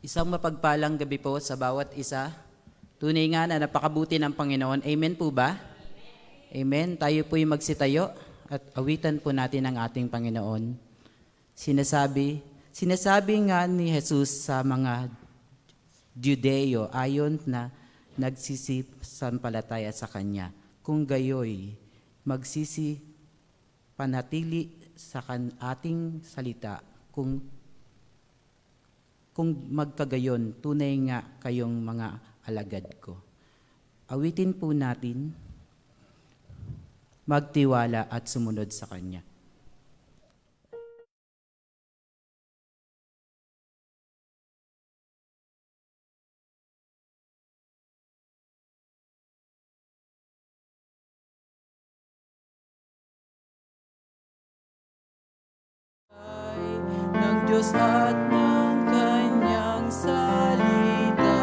Isang mapagpalang gabi po sa bawat isa. Tunay nga na napakabuti ng Panginoon. Amen po ba? Amen. Tayo po'y magsitayo at awitan po natin ang ating Panginoon. Sinasabi nga ni Jesus sa mga Judeo ayon na nagsisisampalataya sa Kanya. Kung gayoy, magsisipanatili sa ating salita kung magkagayon, tunay nga kayong mga alagad ko. Awitin po natin, magtiwala at sumunod sa Kanya. Ng Diyos at ng Kanyang salita,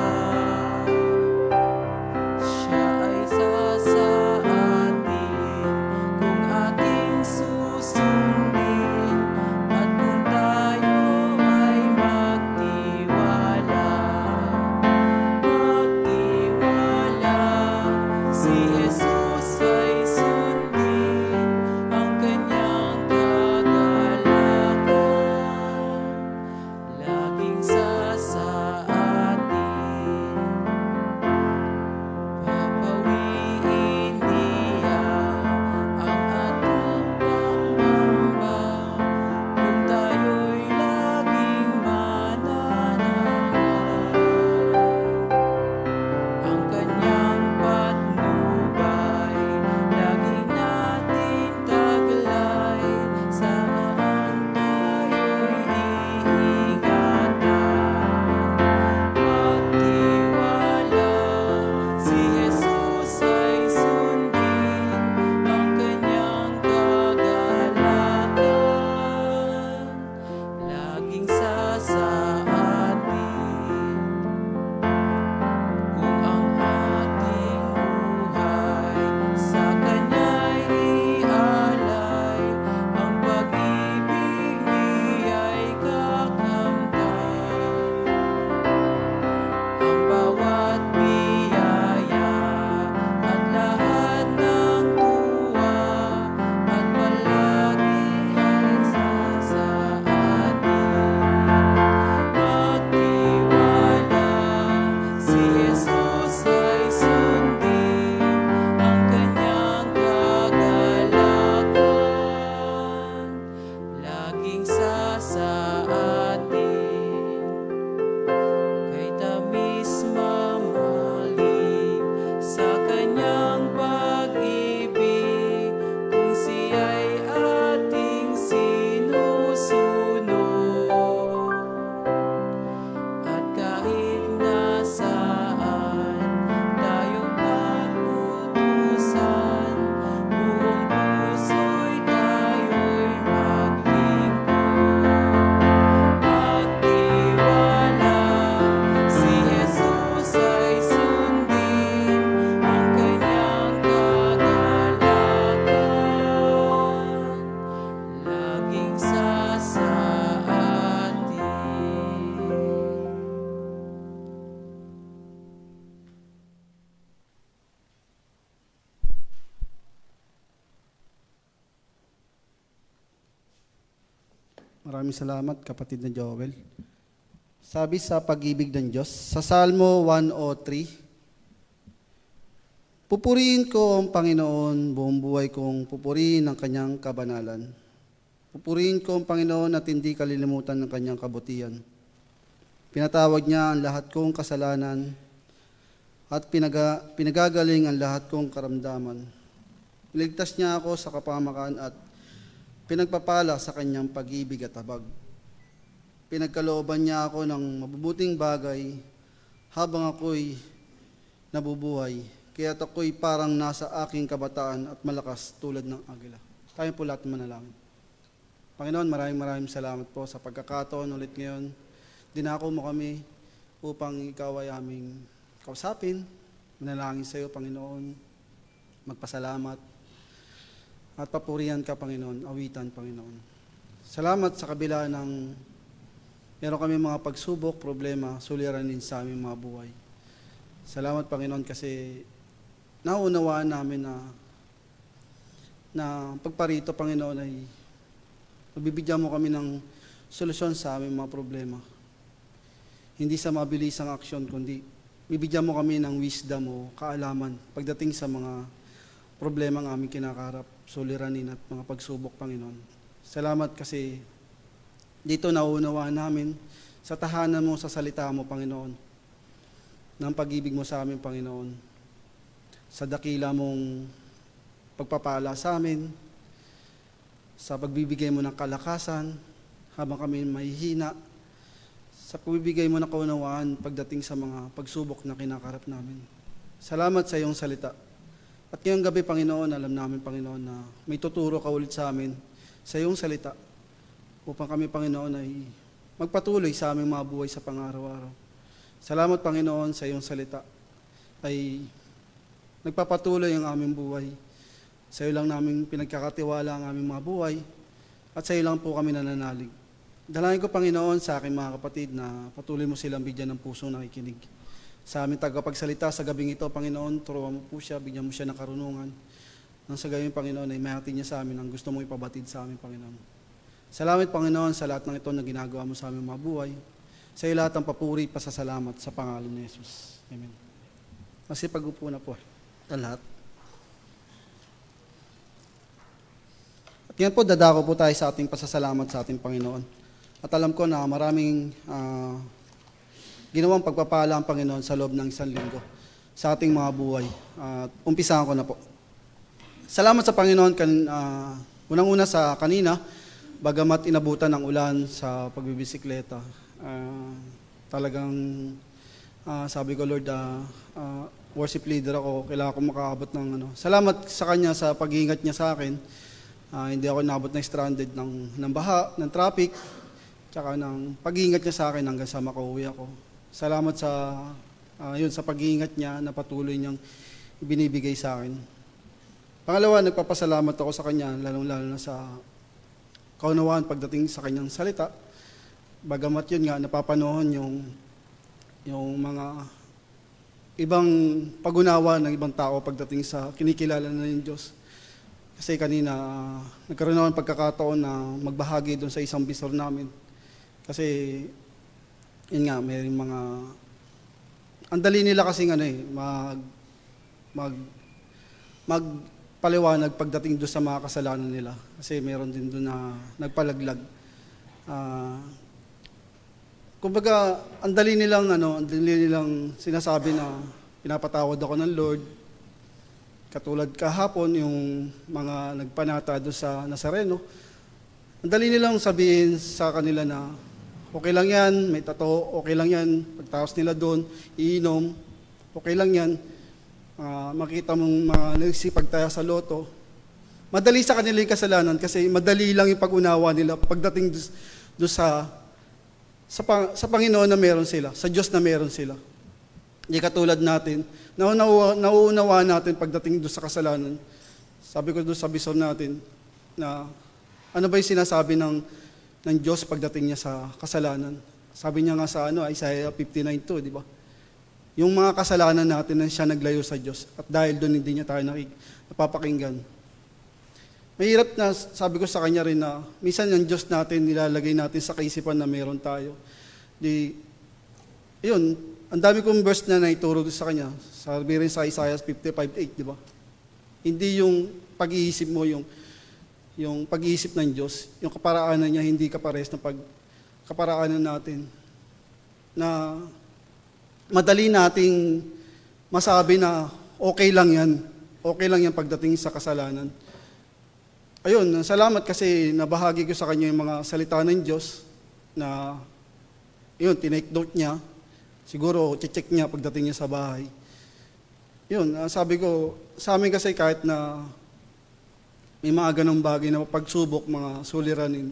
Siya ay sasa atin kung ating susundin, at kung tayo ay magtiwala, si Jesus ay sundin ang Kanyang kagalakan. Laging sasa atin, papawiin niya ang ating pangamba, kung tayo'y laging mananangal. Ang Kanyang patnubay, laging natin taglay, saan tayo'y iingatan. Magtiwala, si Jesus ay sundin ang Kanyang kagalakan. Laging sasa atin, kung ang ating buhay sa Kanya'y ialay, ang pag-ibig niya'y kakamtan. Ang bawat biyaya at lahat ng tuwa at palagi ay sasa atin. Magtiwala, si Jesus ay sundin ang Kanyang kagalakan. Laging sasa atin, kay tamis mamahalin sa Kanyang pag-ibig, kung Siya'y ating sinusunod. At kahit nasaan tayong pag-utusan, buong puso'y tayo'y maglingkod. Magtiwala, si Jesus ay sundin ang Kanyang kagalakan. Laging sasa atin. Maraming salamat, kapatid na Joel. Sabi sa pag-ibig ng Diyos, sa Salmo 103, pupurihin ko ang Panginoon, buong buhay kong pupurihin ang Kanyang kabanalan. Pupurihin ko ang Panginoon at hindi kalilimutan ng Kanyang kabutihan. Pinatawad niya ang lahat kong kasalanan at pinagagaling ang lahat kong karamdaman. Iligtas niya ako sa kapahamakan at pinagpapala sa Kanyang pag-ibig at habag. Pinagkalooban niya ako ng mabubuting bagay habang ako'y nabubuhay. Kaya't ako'y parang nasa aking kabataan at malakas tulad ng agila. Tayo po lahat manalangin. Panginoon, maraming salamat po sa pagkakataon ulit ngayon. Dinako mo kami upang ikaw ay aming kausapin. Manalangin sa iyo, Panginoon. Magpasalamat. At papurihan ka, Panginoon. Awitan, Panginoon. Salamat sa kabila ng meron kami mga pagsubok, problema, suliranin sa aming mga buhay. Salamat Panginoon kasi naunawaan namin na pagparito Panginoon ay mabibigyan mo kami ng solusyon sa aming mga problema. Hindi sa mabilisang aksyon, kundi bibigyan mo kami ng wisdom o kaalaman pagdating sa mga problema ng aming kinakaharap, suliranin at mga pagsubok, Panginoon. Salamat kasi dito nauunawaan namin sa tahanan mo, sa salita mo, Panginoon, ng pag-ibig mo sa amin, Panginoon, sa dakila mong pagpapala sa amin, sa pagbibigay mo ng kalakasan habang kami mahihina, sa pagbibigay mo ng kaunawaan pagdating sa mga pagsubok na kinakarap namin. Salamat sa iyong salita. At ngayong gabi, Panginoon, alam namin, Panginoon, na may tuturo ka ulit sa amin sa iyong salita upang kami, Panginoon, ay magpatuloy sa aming mga buhay sa pang-araw-araw. Salamat, Panginoon, sa iyong salita ay nagpapatuloy ang aming buhay. Sa iyo lang namin pinagkakatiwala ang aming mga buhay at sa iyo lang po kami nananalig. Dalangin ko, Panginoon, sa aking mga kapatid na patuloy mo silang bigyan ng pusong nakikinig. Sa aming tagapagsalita sa gabing ito, Panginoon, turuan mo po siya, bigyan mo siya ng karunungan. Nang sa gayon, Panginoon, ay mahatid niya sa amin ang gusto mong ipabatid sa amin, Panginoon. Salamat, Panginoon, sa lahat ng ito na ginagawa mo sa aming mga buhay. Sa iyo lahat ang papuri, pasasalamat sa pangalan ni Jesus. Amen. Masipag-upo na po ang lahat. At yan po, dadako po tayo sa ating pasasalamat sa ating Panginoon. At alam ko na maraming ginawang pagpapala ang Panginoon sa loob ng isang linggo sa ating mga buhay. At umpisahan ko na po. Salamat sa Panginoon, unang-una sa kanina, bagamat inabutan ng ulan sa pagbibisikleta. Talagang sabi ko, Lord, worship leader ako, kailangan ko makaabot ng Salamat sa Kanya sa pag-iingat niya sa akin. Hindi ako inabot na stranded ng baha, ng traffic, tsaka ng pag-iingat niya sa akin hanggang sa makauwi ako. Salamat sa pag-iingat niya na patuloy niyang binibigay sa akin. Pangalawa, nagpapasalamat ako sa Kanya, lalong-lalo na sa kaunawaan pagdating sa Kanyang salita. Bagamat yun nga, napapanoon yung mga ibang pag-unawa ng ibang tao pagdating sa kinikilala na ng Diyos. Kasi kanina, nagkaroon ako ng pagkakataon na magbahagi doon sa isang bisor namin. Kasi, yun nga, may mga, ang dali nila kasi magpaliwanag pagdating doon sa mga kasalanan nila. Kasi meron din doon na nagpalaglag. Kumbaga, ang dali nilang sinasabi na pinapatawad ako ng Lord. Katulad kahapon, yung mga nagpanata doon sa Nazareno, ang dali nilang sabihin sa kanila na okay lang yan, may tato, okay lang yan, pagtaos nila doon, iinom, okay lang yan, makita mong mga nagsipagtaya sa loto. Madali sa kanila yung kasalanan kasi madali lang yung pag-unawa nila pagdating doon sa Panginoon na meron sila, sa Diyos na meron sila. Hindi katulad natin, nauunawa natin pagdating doon sa kasalanan. Sabi ko doon sa bisor natin na ano ba yung sinasabi ng Diyos pagdating niya sa kasalanan. Sabi niya nga sa Isaiah 59:2, di ba? Yung mga kasalanan natin na siya naglayo sa Diyos at dahil doon hindi niya tayo napapakinggan. Mahirap na sabi ko sa kanya rin na minsan yung Diyos natin nilalagay natin sa kaisipan na meron tayo. Yun, ang dami kong verse na naituro sa kanya. Sabi rin sa Isaiah 55:8, di ba? Hindi yung pag-iisip mo, yung pag-iisip ng Diyos, yung kaparaanan niya, hindi kapares na kaparaanan natin. Na madali nating masabi na okay lang yan. Okay lang yan pagdating sa kasalanan. Ayun, salamat kasi nabahagi ko sa kanya yung mga salita ng Diyos na yun, tinake note niya. Siguro, check niya pagdating niya sa bahay. Yun, sabi ko, sa amin kasi kahit na may mga ganong bagay na pagsubok, mga suliranin,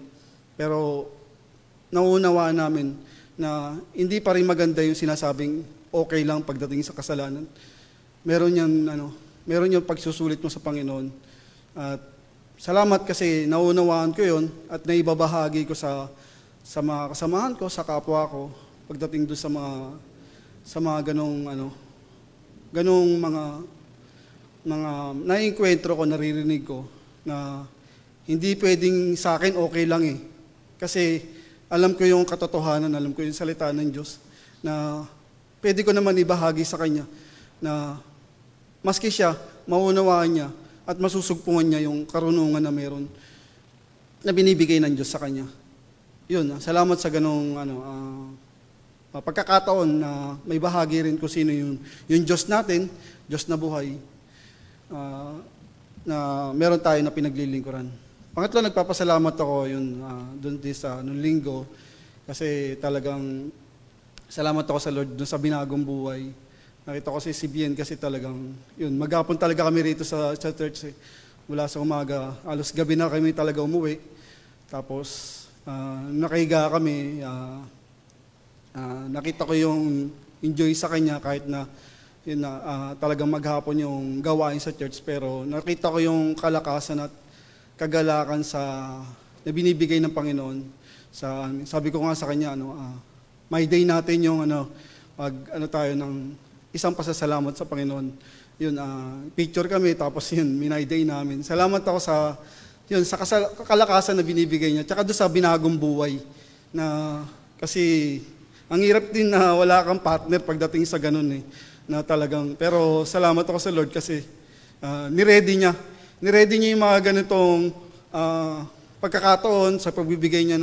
pero nauunawaan namin na hindi pa rin maganda yung sinasabing okay lang pagdating sa kasalanan. Meron yung pagsusulit mo sa Panginoon. At salamat kasi naunawaan ko yun at naibabahagi ko sa sa mga kasamahan ko, sa kapwa ko, pagdating doon sa mga ganong mga naiengkwentro ko, naririnig ko na hindi pwedeng sa akin okay lang eh. Kasi alam ko yung katotohanan, alam ko yung salita ng Diyos na pwede ko naman ibahagi sa Kanya na maski siya, maunawaan niya at masusugpungan niya yung karunungan na meron na binibigay ng Diyos sa Kanya. Yun, salamat sa ganong pagkakataon na may bahagi rin ko sino yung Diyos natin, Diyos na buhay, na meron tayo na pinaglilingkuran. Pangatlo, nagpapasalamat ako doon sa nung linggo kasi talagang salamat ako sa Lord doon sa binagong buhay. Nakita ko si Bien kasi talagang maghapon talaga kami rito sa church. Mula sa umaga, alos gabi na kami talaga umuwi. Tapos nakahiga kami, nakita ko yung enjoy sa kanya kahit na talagang maghapon yung gawain sa church, pero nakita ko yung kalakasan at kagalakan na binibigay ng Panginoon. Sabi ko nga sa kanya, my day natin yung tayo ng isang pasasalamat sa Panginoon. Picture kami, tapos minay day namin. Salamat ako sa kalakasan na binibigay niya, tsaka doon sa binagong buhay. Kasi ang hirap din na wala kang partner pagdating sa ganun eh. Na talagang, pero salamat ako sa Lord kasi niready niya yung mga ganitong pagkakataon sa pagbibigay niya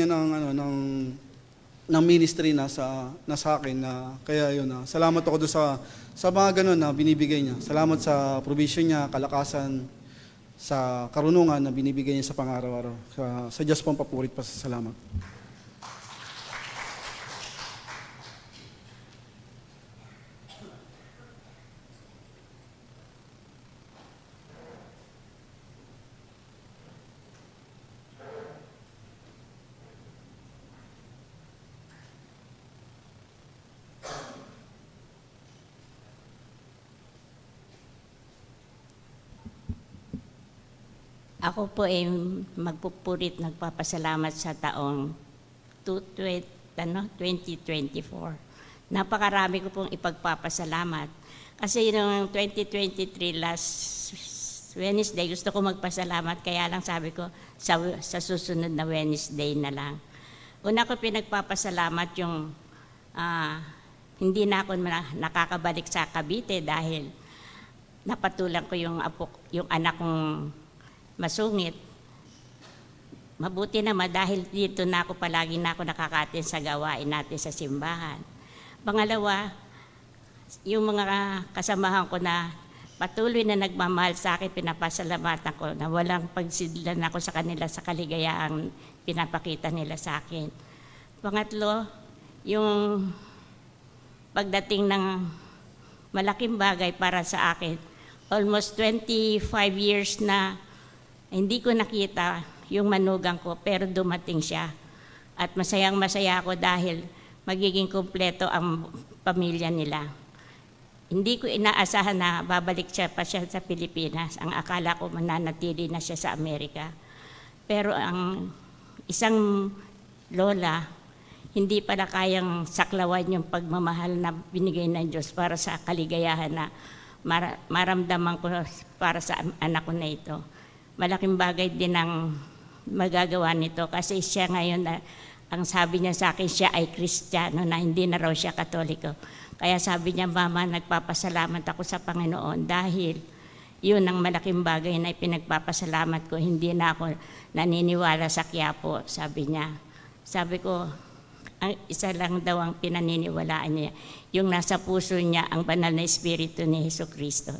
ng ministry na sa akin na kaya salamat ako doon sa mga ganun na binibigay niya. Salamat sa provision niya, kalakasan, sa karunungan na binibigay niya sa pang-araw-araw. Sa Diyos pong papurit pa sa salamat. Ako po ay magpupurit, nagpapasalamat sa taong 2024. Napakarami ko pong ipagpapasalamat. Kasi noong 2023 last Wednesday, gusto ko magpasalamat, kaya lang sabi ko sa susunod na Wednesday na lang. Una ko pinagpapasalamat yung hindi na ako nakakabalik sa Cavite dahil napatulang ko yung anak kong masungit. Mabuti naman dahil dito na ako palagi nakakatin sa gawain natin sa simbahan. Pangalawa, yung mga kasamahan ko na patuloy na nagmamahal sa akin, pinapasalamatan ko na walang pagsidlan ako sa kanila sa kaligayaang pinapakita nila sa akin. Pangatlo, yung pagdating ng malaking bagay para sa akin, almost 25 years na hindi ko nakita yung manugang ko, pero dumating siya. At masayang-masaya ako dahil magiging kumpleto ang pamilya nila. Hindi ko inaasahan na babalik pa siya sa Pilipinas. Ang akala ko mananatili na siya sa Amerika. Pero ang isang lola, hindi pala kayang saklawan yung pagmamahal na binigay ng Diyos para sa kaligayahan na maramdaman ko para sa anak ko na ito. Malaking bagay din ang magagawa nito kasi siya ngayon, ang sabi niya sa akin, siya ay Kristiyano na hindi na raw siya Katoliko. Kaya sabi niya, Mama, nagpapasalamat ako sa Panginoon dahil yun ang malaking bagay na ipinagpapasalamat ko. Hindi na ako naniniwala sa Quiapo, sabi niya. Sabi ko, ang isa lang daw ang pinaniniwalaan niya, yung nasa puso niya ang banal na Espiritu ni Jesucristo.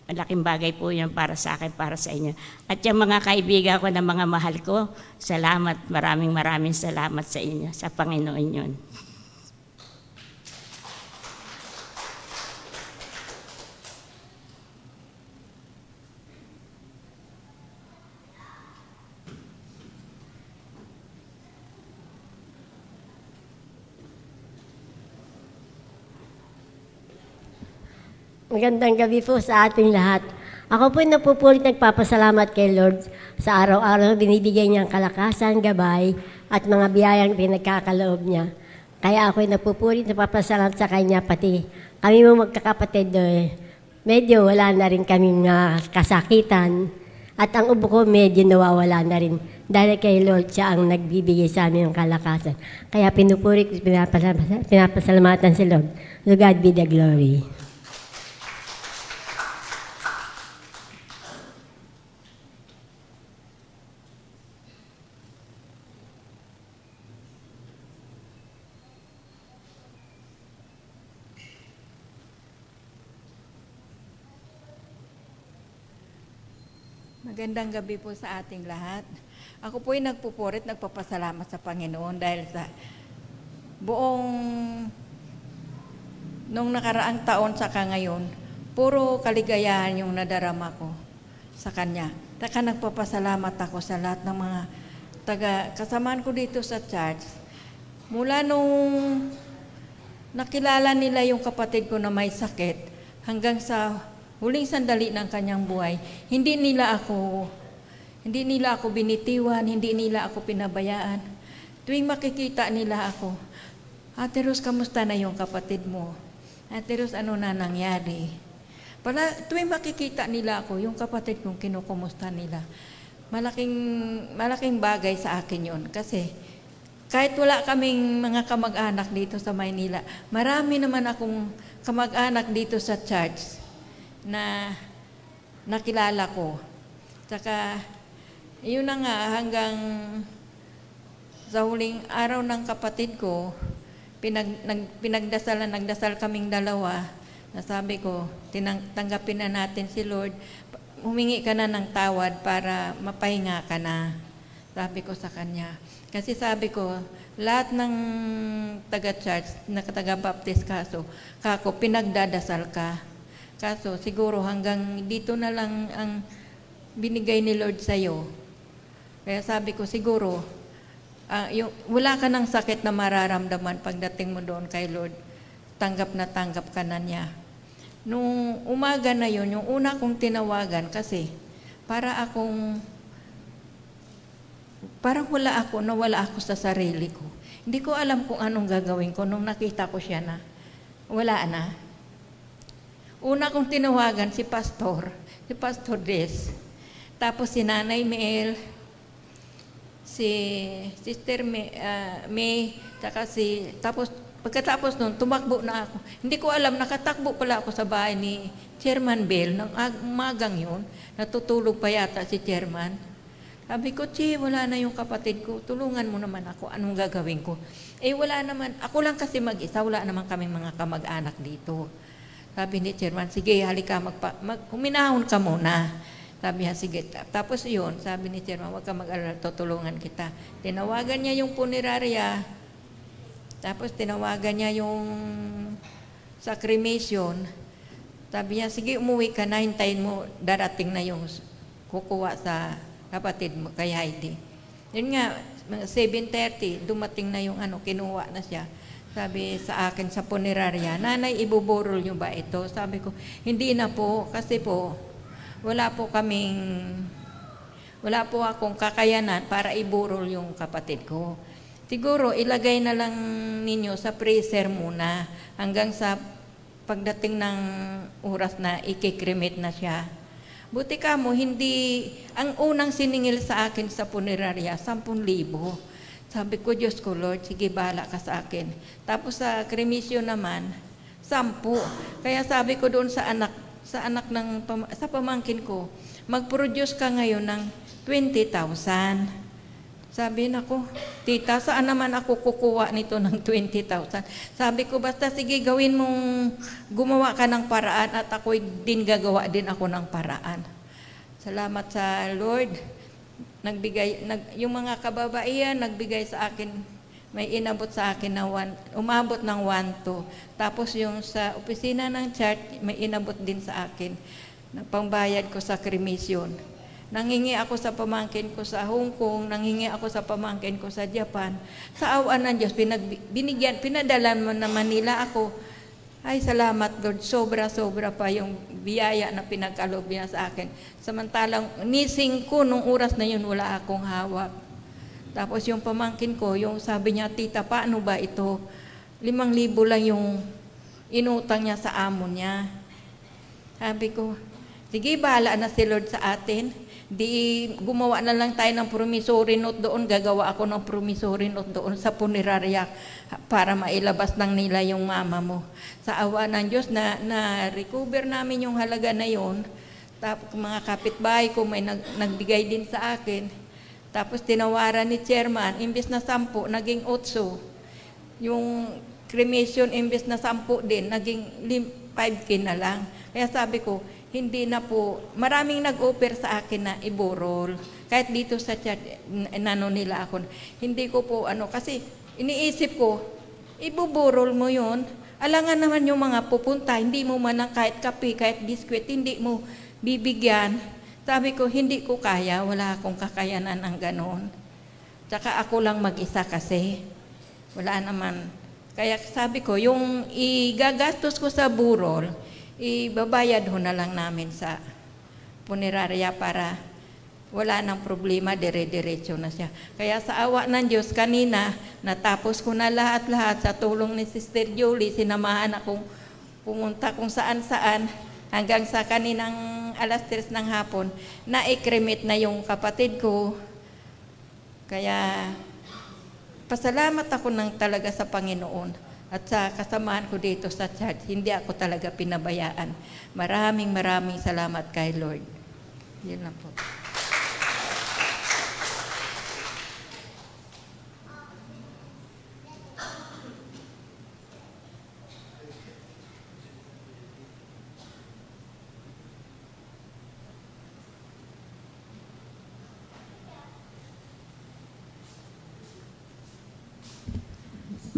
Malaking bagay po yun para sa akin, para sa inyo. At yung mga kaibigan ko na mga mahal ko, salamat, maraming salamat sa inyo, sa Panginoon yun. Magandang gabi po sa ating lahat. Ako po napupulit nagpapasalamat kay Lord sa araw-araw na binibigay niyang kalakasan, gabay, at mga biyayang pinagkakaloob niya. Kaya ako'y napupulit nagpapasalamat sa Kanya, pati kami mo magkakapatid, medyo wala na rin kaming kasakitan. At ang ubo ko medyo nawawala na rin. Dahil kay Lord, siya ang nagbibigay sa amin ng kalakasan. Kaya pinupulit, pinapasalamatan si Lord. To God be the glory. Magandang gabi po sa ating lahat. Ako po ay nagpupurit, nagpapasalamat sa Panginoon dahil sa buong nung nakaraang taon saka ngayon, puro kaligayahan yung nadarama ko sa Kanya. Taka nagpapasalamat ako sa lahat ng mga kasamaan ko dito sa church. Mula nung nakilala nila yung kapatid ko na may sakit hanggang sa huling sandali ng kanyang buhay, hindi nila ako binitiwan, hindi nila ako pinabayaan. Tuwing makikita nila ako, Ate Rose, kamusta na yung kapatid mo? Ate Rose, ano na nangyari? Tuwing makikita nila ako, yung kapatid kong kinukumusta nila, malaking bagay sa akin yun. Kasi kahit wala kaming mga kamag-anak dito sa Maynila, marami naman akong kamag-anak dito sa church na nakilala ko. Saka, yun na nga, hanggang sa huling araw ng kapatid ko, nagdasal kaming dalawa, na sabi ko, tanggapin na natin si Lord, humingi ka na ng tawad para mapahinga ka na. Sabi ko sa kanya. Kasi sabi ko, lahat ng taga-church, na taga-baptist kako, pinagdadasal ka. Kaso siguro hanggang dito na lang ang binigay ni Lord sa'yo. Kaya sabi ko siguro, wala ka ng sakit na mararamdaman pagdating mo doon kay Lord. Tanggap ka na niya. Nung umaga na yon, yung una kong tinawagan kasi parang nawala ako sa sarili ko. Hindi ko alam kung anong gagawin ko nung nakita ko siya na wala na. Una kong tinawagan si Pastor Des. Tapos si Nanay Mel, si Sister May, tapos pagkatapos nun, tumakbo na ako. Hindi ko alam, nakatakbo pala ako sa bahay ni Chairman Bell. Nang umagang yun, natutulog pa yata si Chairman. Sabi ko, wala na yung kapatid ko, tulungan mo naman ako, anong gagawin ko? Wala naman, ako lang kasi mag-isa, wala naman kaming mga kamag-anak dito. Sabi ni Chairman, sige, halika, huminahon ka muna. Sabi niya, sige. Tapos yun, sabi ni Chairman, huwag ka mag-alala, tutulungan kita. Tinawagan niya yung punerarya, tapos tinawagan niya yung sa cremation. Sabi niya, sige, umuwi ka na, hintayin mo, darating na yung kukuha sa kapatid mo, kay Heidi. Yun nga, 7:30, dumating na yung kinuha na siya. Sabi sa akin sa punerarya, Nanay, ibuburol niyo ba ito? Sabi ko, hindi na po, kasi po, wala po akong kakayanan para iburol yung kapatid ko. Siguro, ilagay na lang ninyo sa freezer muna hanggang sa pagdating ng oras na ikikremate na siya. Buti ka mo, ang unang siningil sa akin sa punerarya, 10,000. Sabi ko, Diyos ko, Lord, sige, bahala ka sa akin. Tapos sa kremisyon naman, 10. Kaya sabi ko doon sa pamangkin ko, mag-produce ka ngayon ng 20,000. Sabi nako, tita, saan naman ako kukuha nito ng 20,000? Sabi ko, basta sige, gumawa ka ng paraan at ako'y gagawa din ako ng paraan. Salamat sa Lord. Yung mga kababaihan nagbigay sa akin, may inabot sa akin na umabot ng 1-2. Tapos yung sa opisina ng church, may inabot din sa akin na pangbayad ko sa cremation. Nanghingi ako sa pamangkin ko sa Hong Kong, nanghingi ako sa pamangkin ko sa Japan. Sa awan ng Diyos, pinadalan mo naman nila ako. Ay, salamat Lord, sobra-sobra pa yung biyaya na pinagkaloob niya sa akin. Samantalang nising ko nung oras na yun, wala akong hawak. Tapos yung pamangkin ko, yung sabi niya, tita, paano ba ito? 5,000 lang yung inutang niya sa amo niya. Sabi ko, sige, bahala na si Lord sa atin. Di gumawa na lang tayo ng promissory note doon. Gagawa ako ng promissory note doon sa punerarya para mailabas ng nila yung mama mo. Sa awa ng Diyos, na-recover namin yung halaga na yon. Tapos mga kapitbahay ko may nagbigay din sa akin. Tapos tinawaran ni chairman, imbes na 10, naging 8. Yung cremation, imbes na 10 din, naging 5K na lang. Kaya sabi ko, hindi na po, maraming nag-offer sa akin na iburol. Kahit dito sa chat, nano nila ako, hindi ko po kasi iniisip ko, ibuburol mo yun. Alangan naman yung mga pupunta, hindi mo man ng kahit kape, kahit biskwit, hindi mo bibigyan. Sabi ko, hindi ko kaya, wala akong kakayanan ng ganon. Tsaka ako lang mag-isa kasi, wala naman. Kaya sabi ko, yung igagastos ko sa burol, ibabayad ho na lang namin sa punerarya para wala nang problema, dire-diretso na siya. Kaya sa awa ng Diyos, kanina, natapos ko na lahat-lahat sa tulong ni Sister Julie, sinamahan akong pumunta kung saan-saan, hanggang sa kaninang 3:00 ng hapon, na-cremate na yung kapatid ko. Kaya, pasalamat ako ng talaga sa Panginoon. At sa kasamahan ko dito sa church, hindi ako talaga pinabayaan. Maraming salamat kay Lord. Yun lang po.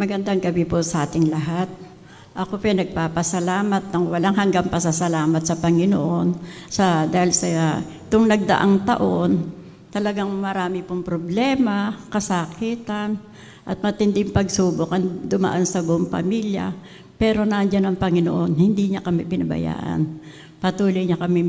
Magandang gabi po sa ating lahat. Ako po nagpapasalamat ng walang hanggang pasasalamat sa Panginoon dahil sa itong nagdaang taon, talagang marami pong problema, kasakitan, at matinding pagsubok ang dumaan sa buong pamilya. Pero nandiyan ang Panginoon, hindi niya kami pinabayaan. Patuloy niya kami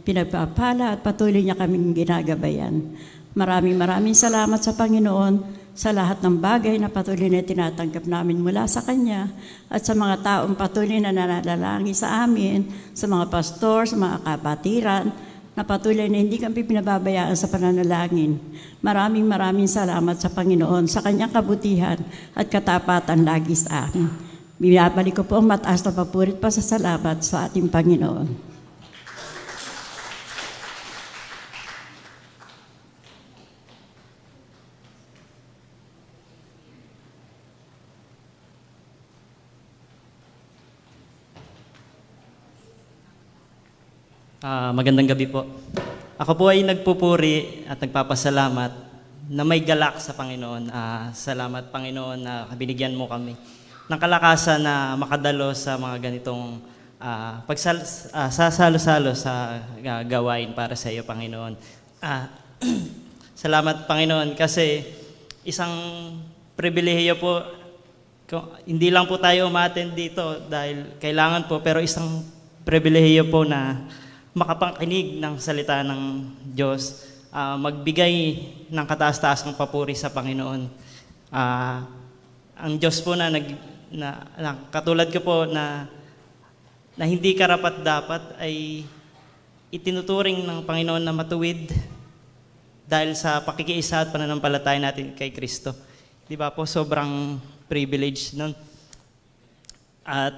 pinagpapala at patuloy niya kami ginagabayan. Maraming salamat sa Panginoon sa lahat ng bagay na patuloy na tinatanggap namin mula sa Kanya at sa mga taong patuloy na nananalangin sa amin, sa mga pastor, sa mga kapatiran, na patuloy na hindi kami pinababayaan sa pananalangin. Maraming salamat sa Panginoon sa Kanyang kabutihan at katapatan lagi sa amin. Binabalik ko po ang mataas na papuri at pasasalamat sa ating Panginoon. Magandang gabi po. Ako po ay nagpupuri at nagpapasalamat na may galak sa Panginoon. Salamat Panginoon na binigyan mo kami ng kalakasan na makadalo sa mga ganitong sasalo-salo sa gawain para sa iyo, Panginoon. Salamat Panginoon kasi isang pribilehiyo po, hindi lang po tayo umattend dito dahil kailangan po, pero isang pribilehiyo po na makapakinig ng salita ng Diyos, magbigay ng kataas-taas ng papuri sa Panginoon. Ang Diyos po na katulad ko po na hindi karapat-dapat ay itinuturing ng Panginoon na matuwid dahil sa pakikiisa at pananampalataya natin kay Kristo. Di ba po, sobrang privilege nun. At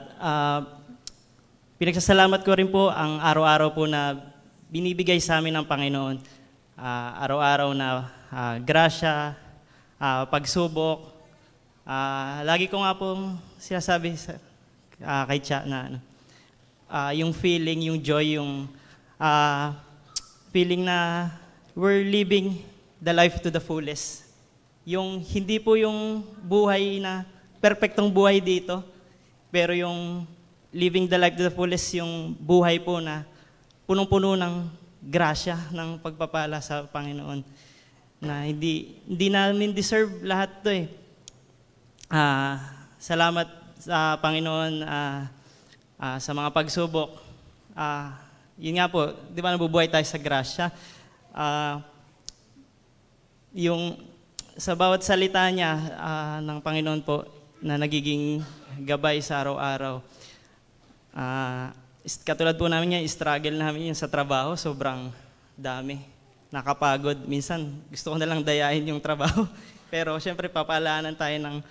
pinagsasalamat ko rin po ang araw-araw po na binibigay sa amin ng Panginoon. Araw-araw na grasya, pagsubok. Lagi ko nga po sinasabi kay Cha na yung feeling, yung joy, yung feeling na we're living the life to the fullest. Yung hindi po yung buhay na perfectong buhay dito, pero yung living the life to the fullest, yung buhay po na punong-puno ng grasya, ng pagpapala sa Panginoon. Na hindi namin deserve lahat to eh. Salamat sa Panginoon sa mga pagsubok. Yun nga po, di ba nabubuhay tayo sa grasya? Yung sa bawat salita niya ng Panginoon po na nagiging gabay sa araw-araw. Katulad po namin yung struggle namin yung sa trabaho, sobrang dami. Nakapagod. Minsan gusto ko na lang dayahin yung trabaho. Pero syempre papaalaanan tayo ng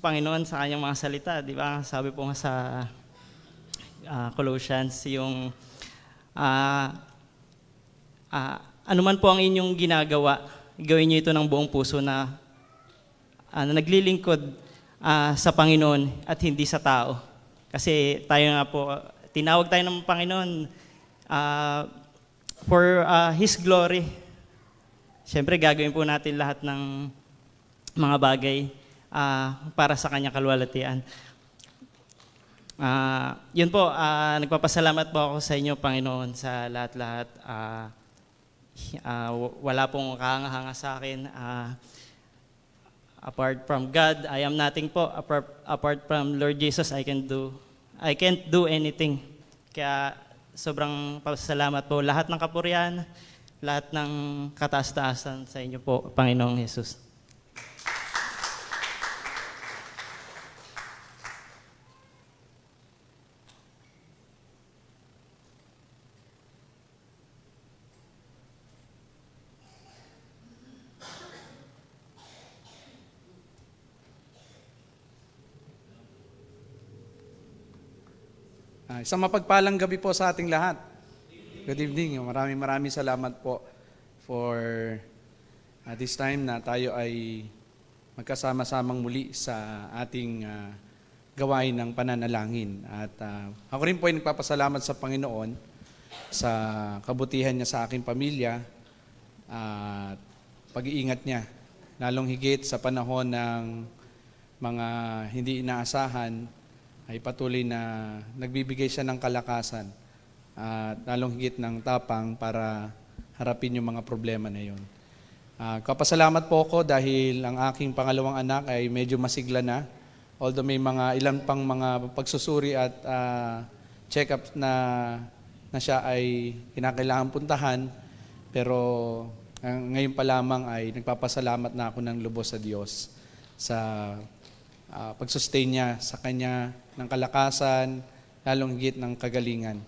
Panginoon sa kanyang mga salita. Di ba? Sabi po nga sa Colossians, yung anuman po ang inyong ginagawa, gawin niyo ito ng buong puso na naglilingkod sa Panginoon at hindi sa tao. Kasi tayo nga po, tinawag tayo ng Panginoon for His glory. Siyempre, gagawin po natin lahat ng mga bagay para sa Kanyang kalwalhatian. Yun po, nagpapasalamat po ako sa inyo, Panginoon, sa lahat-lahat. Wala pong kahanga-hanga sa akin. Apart from God, I am nothing po. Apart from Lord Jesus, I can't do anything. Kaya sobrang pasalamat po. Lahat ng kapurihan, lahat ng kataas-taasan sa inyo po, Panginoong Jesus. Isang mapagpalang gabi po sa ating lahat. Good evening. Maraming salamat po for this time na tayo ay magkasama-samang muli sa ating gawain ng pananalangin. At ako rin po ay nagpapasalamat sa Panginoon sa kabutihan niya sa aking pamilya at pag-iingat niya. Lalong higit sa panahon ng mga hindi inaasahan, ay patuloy na nagbibigay siya ng kalakasan at lalong higit ng tapang para harapin yung mga problema na yun. Kapasalamat po ako dahil ang aking pangalawang anak ay medyo masigla na. Although may mga ilan pang mga pagsusuri at check-up na siya ay kinakailangan puntahan, pero ngayon pa lamang ay nagpapasalamat na ako ng lubos sa Diyos sa pag-sustain niya sa kanya ng kalakasan, lalong higit ng kagalingan.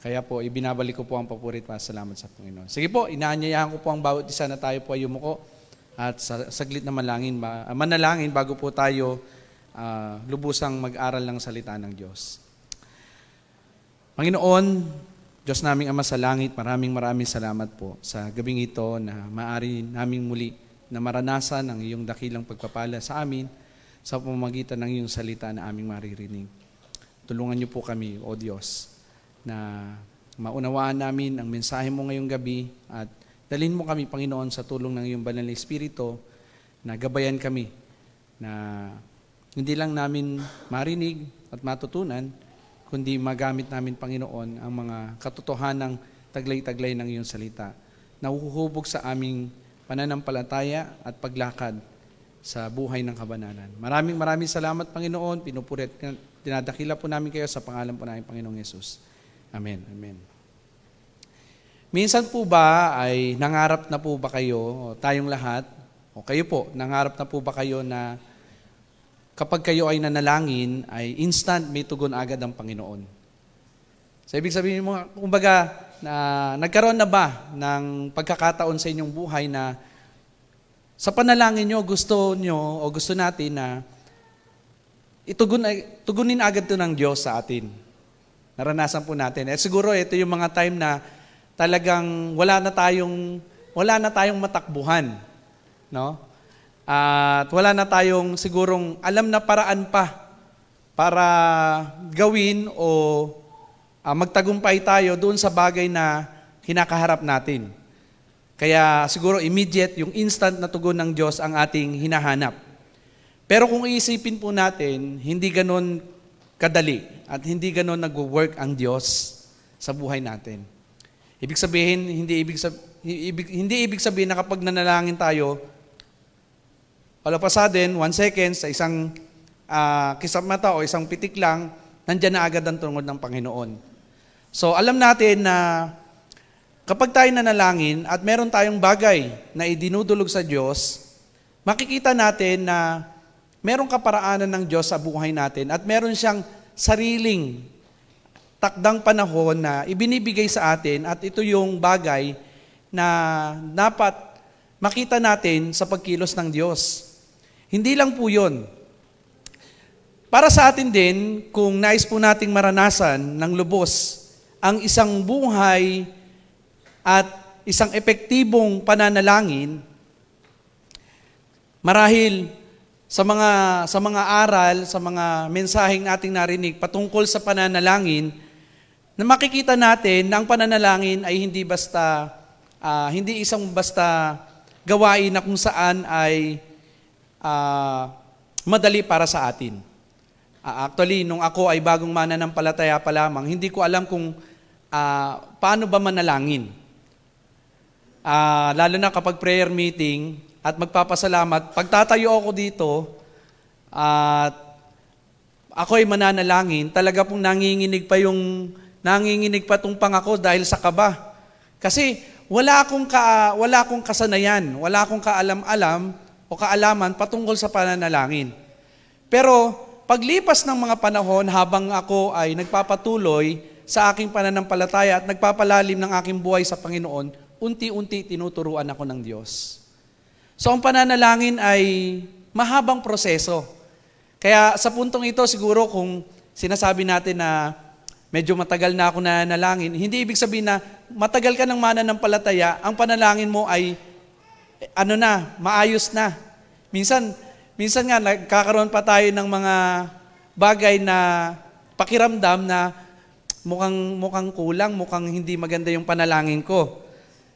Kaya po, ibinabalik ko po ang papurit para salamat sa Panginoon. Sige po, inaanyayahan ko po ang bawat isa na tayo po ay yumuko at saglit na manalangin bago po tayo lubusang mag-aral ng salita ng Diyos. Panginoon, Diyos naming Ama sa langit, maraming salamat po sa gabing ito na maaari naming muli na maranasan ang iyong dakilang pagpapala sa amin sa pamamagitan ng iyong salita na aming maririnig. Tulungan niyo po kami, O Diyos, na maunawaan namin ang mensahe mo ngayong gabi at dalhin mo kami, Panginoon, sa tulong ng iyong banal na Espiritu na gabayan kami na hindi lang namin marinig at matutunan, kundi magamit namin, Panginoon, ang mga katotohanang taglay-taglay ng iyong salita na huhubog sa aming pananampalataya at paglakad sa buhay ng kabanalan. Maraming salamat, Panginoon. Pinupurit, dinadakila po namin kayo sa pangalan po namin, Panginoong Yesus. Amen. Amen. Minsan po ba ay nangarap na po ba kayo, tayong lahat, o kayo po, nangarap na po ba kayo na kapag kayo ay nanalangin, ay instant may tugon agad ang Panginoon? So, ibig sabihin mo, kumbaga, nagkaroon na ba ng pagkakataon sa inyong buhay na sa panalangin nyo, gusto natin na tugunin agad ito ng Diyos sa atin. Naranasan po natin. At siguro ito yung mga time na talagang wala na tayong matakbuhan. No? At wala na tayong sigurong alam na paraan pa para gawin o magtagumpay tayo doon sa bagay na kinakaharap natin. Kaya siguro immediate, yung instant na tugon ng Diyos ang ating hinahanap. Pero kung iisipin po natin, hindi ganon kadali at hindi ganon nag-work ang Diyos sa buhay natin. Ibig sabihin, hindi ibig sabihin na kapag nanalangin tayo, all of a sudden, 1 second, sa isang kisap mata o isang pitik lang, nandyan na agad ang tungod ng Panginoon. So alam natin na kapag tayo nanalangin at meron tayong bagay na idinudulog sa Diyos, makikita natin na merong kaparaanan ng Diyos sa buhay natin at meron siyang sariling takdang panahon na ibinibigay sa atin at ito yung bagay na dapat makita natin sa pagkilos ng Diyos. Hindi lang po yun. Para sa atin din, kung nais po nating maranasan ng lubos ang isang buhay at isang epektibong pananalangin, marahil sa mga aral, sa mga mensaheng ating narinig patungkol sa pananalangin, na makikita natin na ang pananalangin ay hindi isang basta gawain na kung saan ay madali para sa atin. Actually, nung ako ay bagong mananampalataya pa lamang, hindi ko alam kung paano ba manalangin. Lalo na kapag prayer meeting at magpapasalamat, pagtatayo ako dito at ako ay mananalangin, talaga pong nanginginig pa tong pangako dahil sa kaba. Kasi wala akong kasanayan, wala akong kaalam-alam o kaalaman patungkol sa pananalangin. Pero paglipas ng mga panahon habang ako ay nagpapatuloy sa aking pananampalataya at nagpapalalim ng aking buhay sa Panginoon, unti-unti tinuturuan ako ng Diyos. So ang pananalangin ay mahabang proseso. Kaya sa puntong ito siguro kung sinasabi natin na medyo matagal na ako nanalangin, hindi ibig sabihin na matagal ka ng mananampalataya, ang panalangin mo ay maayos na. Minsan nga nagkakaroon pa tayo ng mga bagay na pakiramdam na mukhang kulang, mukhang hindi maganda yung panalangin ko.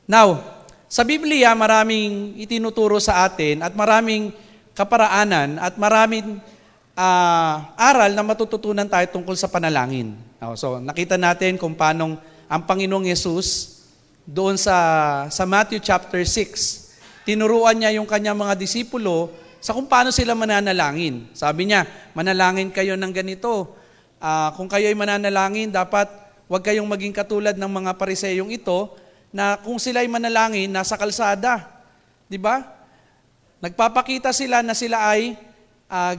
Now, sa Biblia, maraming itinuturo sa atin at maraming kaparaanan at maraming aral na matututunan tayo tungkol sa panalangin. So, nakita natin kung paano ang Panginoong Yesus doon sa Matthew chapter 6, tinuruan niya yung kanyang mga disipulo sa kung paano sila mananalangin. Sabi niya, manalangin kayo ng ganito. Kung kayo ay mananalangin, dapat huwag kayong maging katulad ng mga pariseyong ito na kung sila ay manalangin, nasa kalsada. Di ba? Nagpapakita sila na sila ay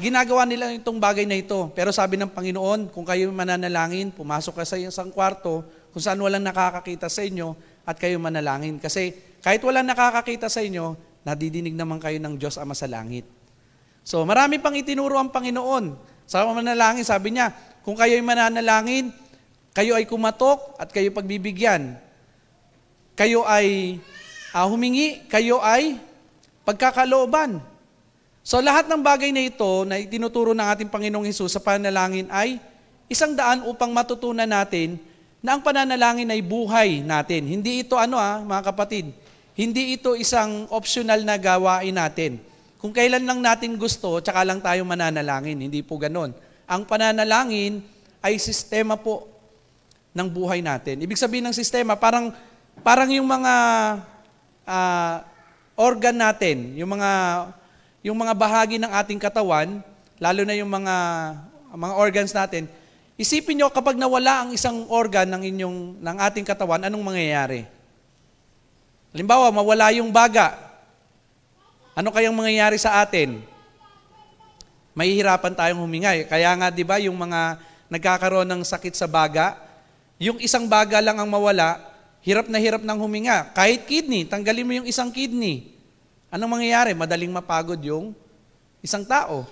ginagawa nila itong bagay na ito. Pero sabi ng Panginoon, kung kayo mananalangin, pumasok ka sa isang kwarto kung saan walang nakakakita sa inyo at kayo manalangin. Kasi kahit walang nakakakita sa inyo, nadidinig naman kayo ng Diyos Ama sa langit. So marami pang itinuro ang Panginoon. Sa manalangin, sabi niya, kung kayo ay mananalangin, kayo ay kumatok at kayo pagbibigyan. Kayo ay humingi, kayo ay pagkakalooban. So lahat ng bagay na ito na itinuturo ng ating Panginoong Hesus sa panalangin ay isang daan upang matutunan natin na ang pananalangin ay buhay natin. Hindi ito mga kapatid, hindi ito isang optional na gawain natin. Kung kailan lang natin gusto, tsaka lang tayo mananalangin. Hindi po ganon. Ang pananalangin ay sistema po ng buhay natin. Ibig sabihin ng sistema, parang yung mga organ natin, yung mga bahagi ng ating katawan, lalo na yung mga organs natin, isipin nyo kapag nawala ang isang organ ng ating katawan, anong mangyayari? Halimbawa, mawala yung baga. Ano kayang mangyayari sa atin? Mahihirapan tayong huminga. Kaya nga, di ba, yung mga nagkakaroon ng sakit sa baga, yung isang baga lang ang mawala, hirap na hirap ng huminga. Kahit kidney, tanggalin mo yung isang kidney. Anong mangyayari? Madaling mapagod yung isang tao.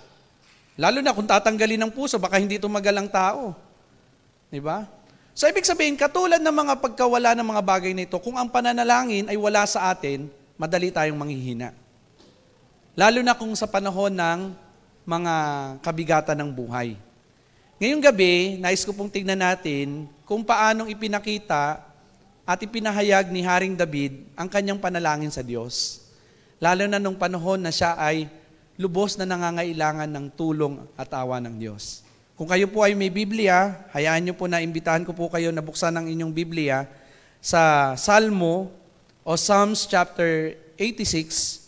Lalo na kung tatanggalin ng puso, baka hindi tumagal ang tao. Di ba? So, ibig sabihin, katulad ng mga pagkawala ng mga bagay na ito, kung ang pananalangin ay wala sa atin, madali tayong manghihina. Lalo na kung sa panahon ng mga kabigatan ng buhay. Ngayong gabi, nais ko pong tignan natin kung paanong ipinakita at ipinahayag ni Haring David ang kanyang panalangin sa Diyos. Lalo na nung panahon na siya ay lubos na nangangailangan ng tulong at awa ng Diyos. Kung kayo po ay may Biblia, hayaan niyo po na imbitahan ko po kayo na buksan ang inyong Biblia sa Salmo o Psalms chapter 86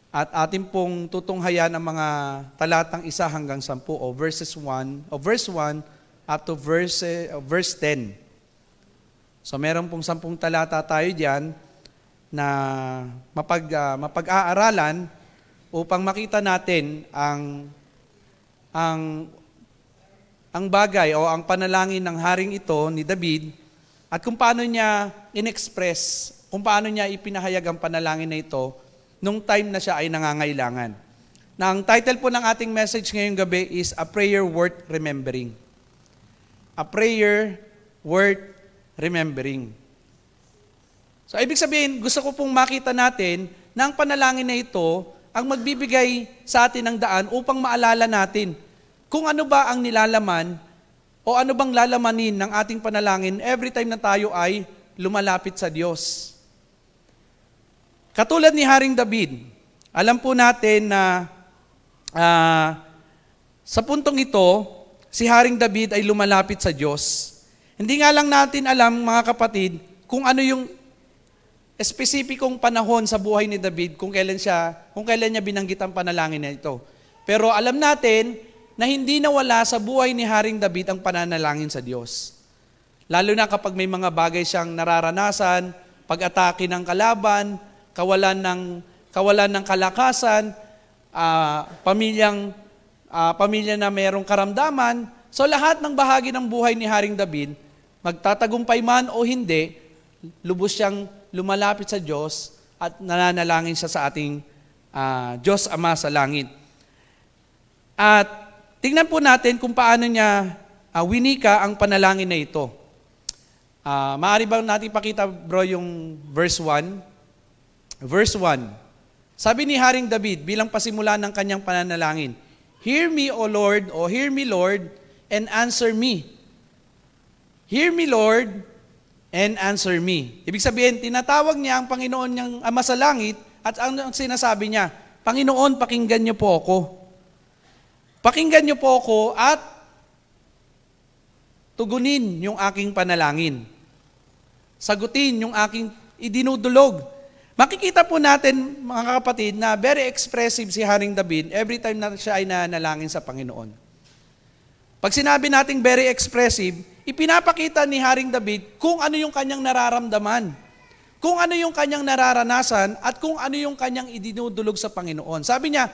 at atin pong tutunghayan ang mga talatang 1 hanggang 10 o verse 1 up to verse 10. So meron pong 10 talata tayo diyan na mapag-aaralan upang makita natin ang bagay o ang panalangin ng haring ito ni David at kung paano niya inexpress, kung paano niya ipinahayag ang panalangin na ito nung time na siya ay nangangailangan. Na ang title po ng ating message ngayong gabi is A Prayer Worth Remembering. A Prayer Worth Remembering. So, ibig sabihin, gusto ko pong makita natin na ang panalangin na ito ang magbibigay sa atin ng daan upang maalala natin kung ano ba ang nilalaman o ano bang lalamanin ng ating panalangin every time na tayo ay lumalapit sa Diyos. Katulad ni Haring David, alam po natin na sa puntong ito, si Haring David ay lumalapit sa Diyos. Hindi nga lang natin alam, mga kapatid, kung ano yung espesipikong panahon sa buhay ni David kung kailan niya binanggit ang panalangin na ito. Pero alam natin na hindi nawala sa buhay ni Haring David ang pananalangin sa Diyos. Lalo na kapag may mga bagay siyang nararanasan, pag-atake ng kalaban, kawalan ng kalakasan, pamilya na mayroong karamdaman. So lahat ng bahagi ng buhay ni Haring David, magtatagumpay man o hindi, lubos siyang lumalapit sa Diyos at nananalangin siya sa ating Diyos Ama sa langit. At tingnan po natin kung paano niya winika ang panalangin na ito. Maaari ba natin pakita, bro, yung verse 1? Verse 1. Sabi ni Haring David bilang pasimula ng kanyang pananalangin, Hear me, O Lord, o hear me, Lord, and answer me. Hear me, Lord, and answer me. Ibig sabihin, tinatawag niya ang Panginoon niyang Ama sa langit at ang sinasabi niya, Panginoon, pakinggan niyo po ako. Pakinggan niyo po ako at tugunin yung aking panalangin. Sagutin yung aking idinudulog. Makikita po natin, mga kapatid, na very expressive si Haring David every time na siya ay nanalangin sa Panginoon. Pag sinabi nating very expressive, ipinapakita ni Haring David kung ano yung kanyang nararamdaman, kung ano yung kanyang nararanasan, at kung ano yung kanyang idinudulog sa Panginoon. Sabi niya,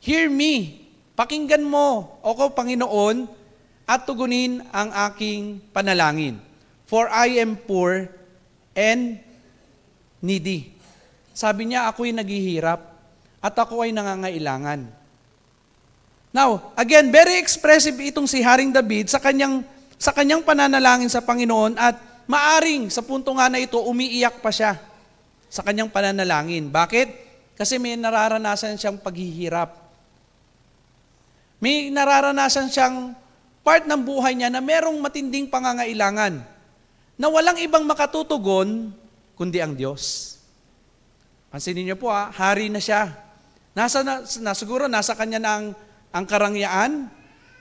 Hear me, pakinggan mo ako, Panginoon, at tugunin ang aking panalangin. For I am poor and needy. Sabi niya, ako'y naghihirap at ako ay nangangailangan. Now, again, very expressive itong si Haring David sa kanyang pananalangin sa Panginoon at maaring sa punto nga na ito, umiiyak pa siya sa kanyang pananalangin. Bakit? Kasi may nararanasan siyang paghihirap. May nararanasan siyang part ng buhay niya na merong matinding pangangailangan na walang ibang makatutugon kundi ang Diyos. Pansinin niyo po, hari na siya. Siguro nasa kanya na ang karangyaan,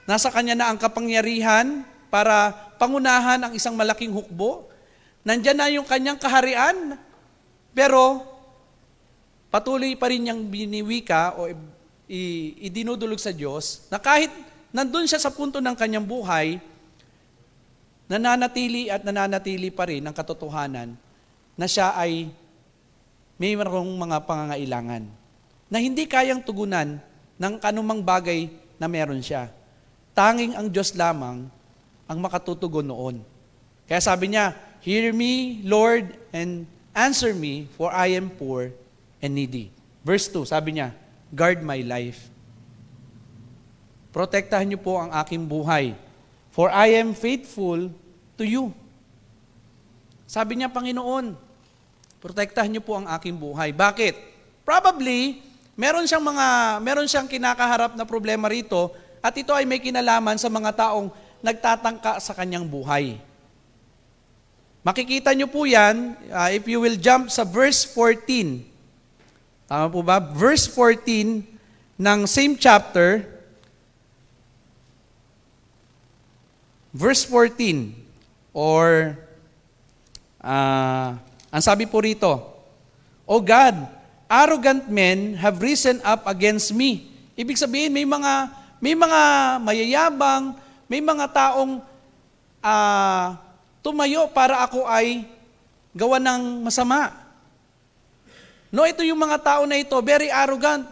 nasa kanya na ang kapangyarihan para pangunahan ang isang malaking hukbo. Nandyan na yung kanyang kaharian, pero patuloy pa rin niyang biniwika o idinudulog sa Diyos na kahit nandun siya sa punto ng kanyang buhay, nananatili pa rin ang katotohanan na siya ay may marong mga pangangailangan na hindi kayang tugunan ng kanumang bagay na meron siya. Tanging ang Diyos lamang ang makatutugon noon. Kaya sabi niya, Hear me, Lord, and answer me, for I am poor and needy. Verse 2, sabi niya, Guard my life. Protektahan niyo po ang aking buhay, for I am faithful to you. Sabi niya, Panginoon, protektahan niyo po ang aking buhay. Bakit? Probably, meron siyang kinakaharap na problema rito at ito ay may kinalaman sa mga taong nagtatangka sa kanyang buhay. Makikita niyo po yan if you will jump sa verse 14. Tama po ba? Verse 14 ng same chapter. Verse 14 or ang sabi po rito, O God, arrogant men have risen up against me. Ibig sabihin, may mga mayayabang, may mga taong tumayo para ako ay gawa ng masama. No, ito yung mga tao na ito, very arrogant.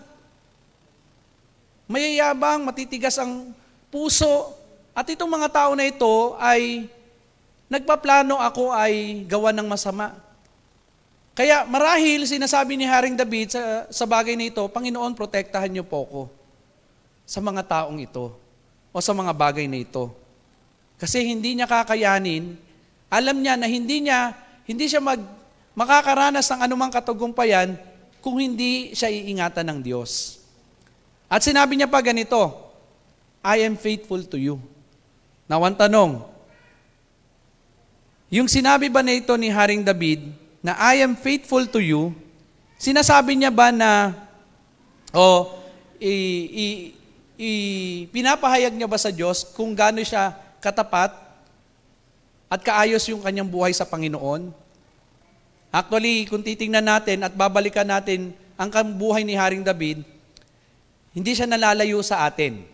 Mayayabang, matitigas ang puso. At itong mga tao na ito ay nagpaplano ako ay gawa ng masama. Kaya marahil sinasabi ni Haring David sa bagay na ito, Panginoon, protektahan niyo po ako sa mga taong ito o sa mga bagay na ito. Kasi hindi niya kakayanin, alam niya na hindi siya makakaranas ng anumang katagumpayan kung hindi siya iingatan ng Diyos. At sinabi niya pa ganito, I am faithful to you. Now, ang tanong, yung sinabi ba na ito ni Haring David, na I am faithful to you, sinasabi niya ba na, pinapahayag niya ba sa Diyos kung gaano siya katapat at kaayos yung kanyang buhay sa Panginoon? Actually, kung titingnan natin at babalikan natin ang buhay ni Haring David, hindi siya nalalayo sa atin.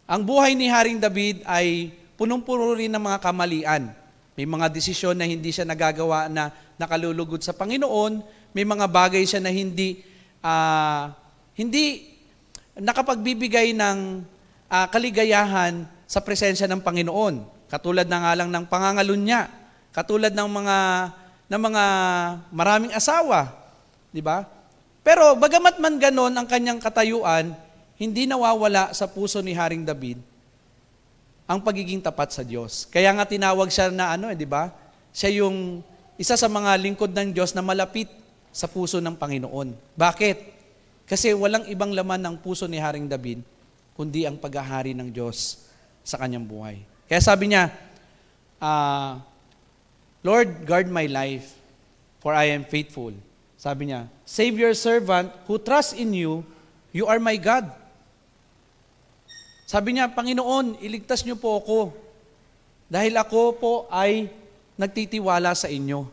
Ang buhay ni Haring David ay punong-puno rin ng mga kamalian. May mga desisyon na hindi siya nagagawa na nakalulugod sa Panginoon. May mga bagay siya na hindi nakapagbibigay ng kaligayahan sa presensya ng Panginoon. Katulad na nga lang ng pangangalunya, katulad ng mga maraming asawa, di ba? Pero bagamat man ganon ang kanyang katayuan, hindi nawawala sa puso ni Haring David ang pagiging tapat sa Diyos. Kaya nga tinawag siya na di ba? Siya yung isa sa mga lingkod ng Diyos na malapit sa puso ng Panginoon. Bakit? Kasi walang ibang laman ng puso ni Haring David kundi ang paghahari ng Diyos sa kanyang buhay. Kaya sabi niya, Lord, guard my life, for I am faithful. Sabi niya, save your servant who trusts in you, you are my God. Sabi niya, Panginoon, iligtas niyo po ako dahil ako po ay nagtitiwala sa inyo.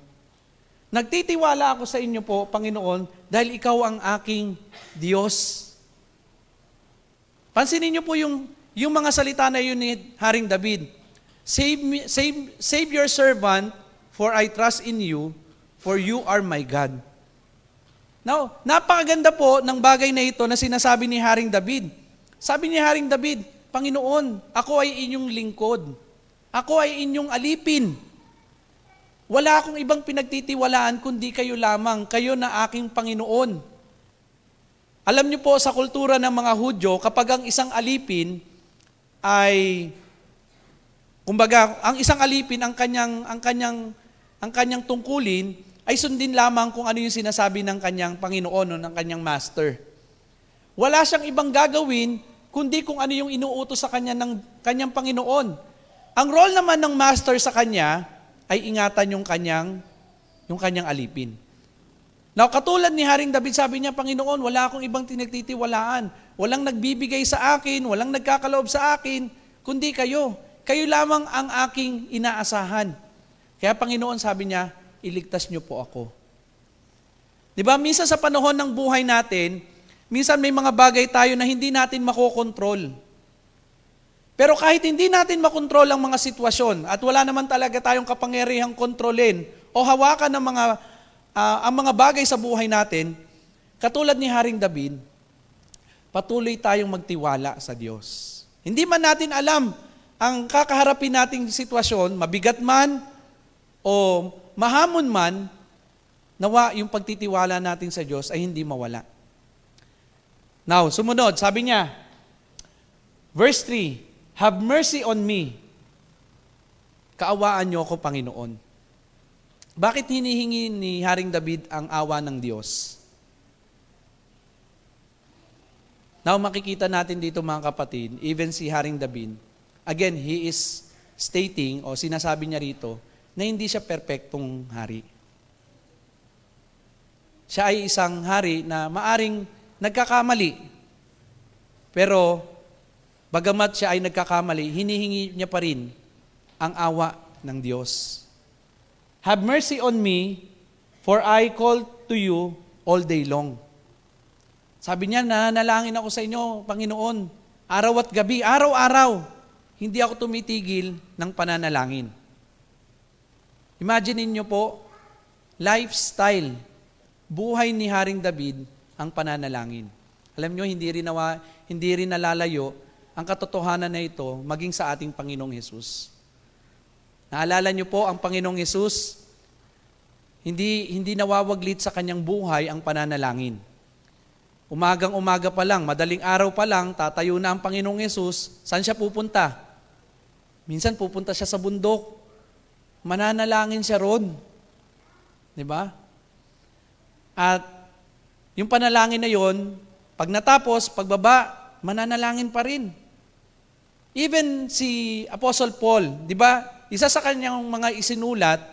Nagtitiwala ako sa inyo po, Panginoon, dahil ikaw ang aking Diyos. Pansinin niyo po yung mga salita na yun ni Haring David. Save your servant, for I trust in you, for you are my God. Now, napakaganda po ng bagay na ito na sinasabi ni Haring David. Sabi ni Haring David, Panginoon, ako ay inyong lingkod. Ako ay inyong alipin. Wala akong ibang pinagtitiwalaan kundi kayo lamang, kayo na aking Panginoon. Alam niyo po sa kultura ng mga Hudyo, kapag ang isang alipin ay, kumbaga, ang isang alipin, ang kanyang tungkulin, ay sundin lamang kung ano yung sinasabi ng kanyang Panginoon o ng kanyang master. Wala siyang ibang gagawin, kundi kung ano yung inuutos sa kanya ng kanyang Panginoon. Ang role naman ng master sa kanya ay ingatan yung kanyang alipin. Now, katulad ni Haring David, sabi niya, Panginoon, wala akong ibang tinagtitiwalaan. Walang nagbibigay sa akin, walang nagkakaloob sa akin, kundi kayo. Kayo lamang ang aking inaasahan. Kaya Panginoon, sabi niya, iligtas niyo po ako. Diba, minsan sa panahon ng buhay natin, minsan may mga bagay tayo na hindi natin makokontrol. Pero kahit hindi natin makontrol ang mga sitwasyon at wala naman talaga tayong kapangyarihang kontrolin o hawakan ng ang mga bagay sa buhay natin, katulad ni Haring David, patuloy tayong magtiwala sa Diyos. Hindi man natin alam ang kakaharapin nating sitwasyon, mabigat man o mahamon man, nawa yung pagtitiwala natin sa Diyos ay hindi mawala. Now, sumunod, sabi niya, verse 3, have mercy on me. Kaawaan niyo ako, Panginoon. Bakit hinihingi ni Haring David ang awa ng Diyos? Now, makikita natin dito mga kapatid, even si Haring David, again, he is stating o sinasabi niya rito na hindi siya perpektong hari. Siya ay isang hari na maaring nagkakamali. Pero, bagamat siya ay nagkakamali, hinihingi niya pa rin ang awa ng Diyos. Have mercy on me, for I call to you all day long. Sabi niya, nanalangin ako sa inyo, Panginoon, araw at gabi, araw-araw, hindi ako tumitigil ng pananalangin. Imagine niyo po, lifestyle, buhay ni Haring David ang pananalangin. Alam nyo, hindi rin nalalayo ang katotohanan na ito maging sa ating Panginoong Hesus. Naalala nyo po, ang Panginoong Hesus, hindi nawawaglit sa kanyang buhay ang pananalangin. Umagang-umaga pa lang, madaling araw pa lang, tatayo na ang Panginoong Hesus. Saan siya pupunta? Minsan pupunta siya sa bundok. Mananalangin siya ron. Diba? At yung panalangin na yon, pag natapos, pagbaba, mananalangin pa rin. Even si Apostle Paul, di ba? Isa sa kanyang mga isinulat,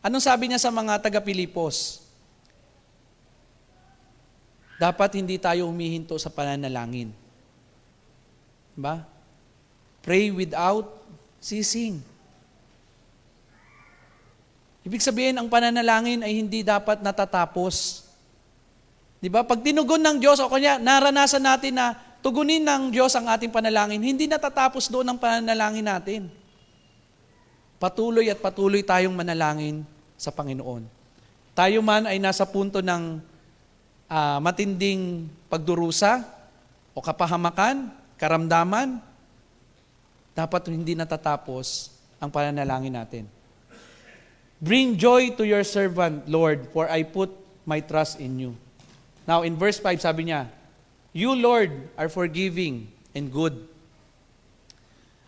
anong sabi niya sa mga taga-Pilipos? Dapat hindi tayo humihinto sa pananalangin. Diba? Pray without ceasing. Ibig sabihin, ang pananalangin ay hindi dapat natatapos. Diba? Pag tinugon ng Diyos, o kanya, naranasan natin na tugunin ng Diyos ang ating panalangin, hindi natatapos doon ang pananalangin natin. Patuloy at patuloy tayong manalangin sa Panginoon. Tayo man ay nasa punto ng matinding pagdurusa o kapahamakan, karamdaman, dapat hindi natatapos ang pananalangin natin. Bring joy to your servant, Lord, for I put my trust in you. Now, in verse 5, sabi niya, you, Lord, are forgiving and good,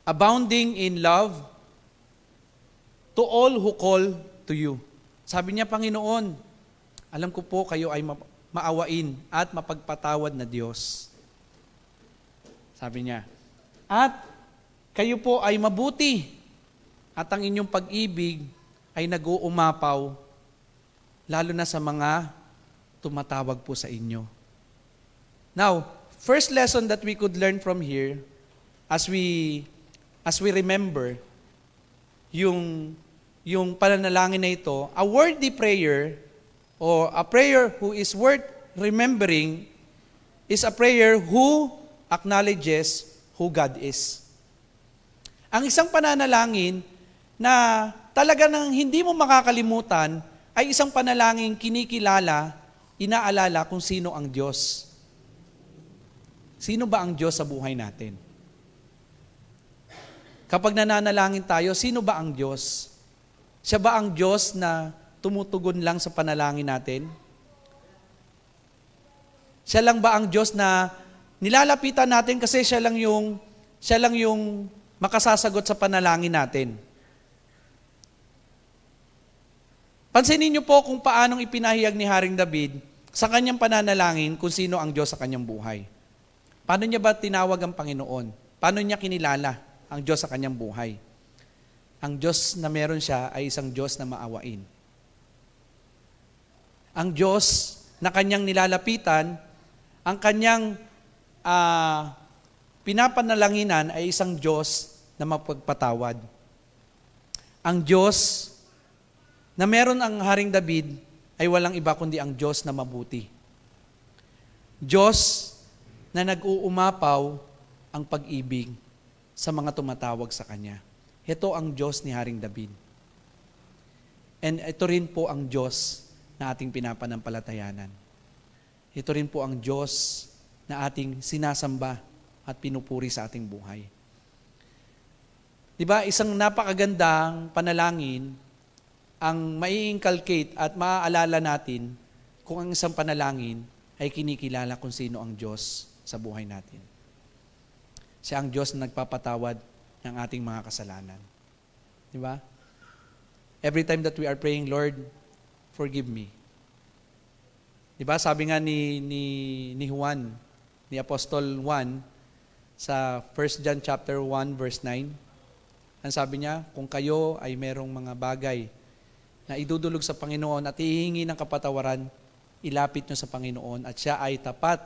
abounding in love to all who call to you. Sabi niya, Panginoon, alam ko po kayo ay maawain at mapagpatawad na Diyos. Sabi niya, at kayo po ay mabuti at ang inyong pag-ibig ay nag-uumapaw lalo na sa mga tumatawag po sa inyo. Now, first lesson that we could learn from here as we remember yung pananalangin na ito, a worthy prayer or a prayer who is worth remembering is a prayer who acknowledges who God is. Ang isang pananalangin na talaga nang hindi mo makakalimutan ay isang panalangin kinikilala, inaalala kung sino ang Diyos. Sino ba ang Diyos sa buhay natin? Kapag nananalangin tayo, sino ba ang Diyos? Siya ba ang Diyos na tumutugon lang sa panalangin natin? Siya lang ba ang Diyos na nilalapitan natin kasi siya lang yung makasasagot sa panalangin natin? Pansinin niyo po kung paanong ipinahayag ni Haring David sa kanyang pananalangin kung sino ang Diyos sa kanyang buhay. Paano niya ba tinawag ang Panginoon? Paano niya kinilala ang Diyos sa kanyang buhay? Ang Diyos na meron siya ay isang Diyos na maawain. Ang Diyos na kanyang nilalapitan, ang kanyang pinapanalanginan ay isang Diyos na mapagpatawad. Ang Diyos na meron ang Haring David ay walang iba kundi ang Diyos na mabuti. Diyos na nag-uumapaw ang pag-ibig sa mga tumatawag sa Kanya. Ito ang Diyos ni Haring David. And ito rin po ang Diyos na ating pinapanampalatayanan. Ito rin po ang Diyos na ating sinasamba at pinupuri sa ating buhay. Diba, isang napakagandang panalangin ang mai-inculcate at maaalala natin kung ang isang panalangin ay kinikilala kung sino ang Diyos sa buhay natin. Siya ang Diyos na nagpapatawad ng ating mga kasalanan. Di ba? Every time that we are praying, Lord, forgive me. Di ba? Sabi nga ni Juan, ni Apostol Juan, sa 1 John chapter 1 verse 9, ang sabi niya, kung kayo ay merong mga bagay na idudulog sa Panginoon at hihingi ng kapatawaran, ilapit nyo sa Panginoon at siya ay tapat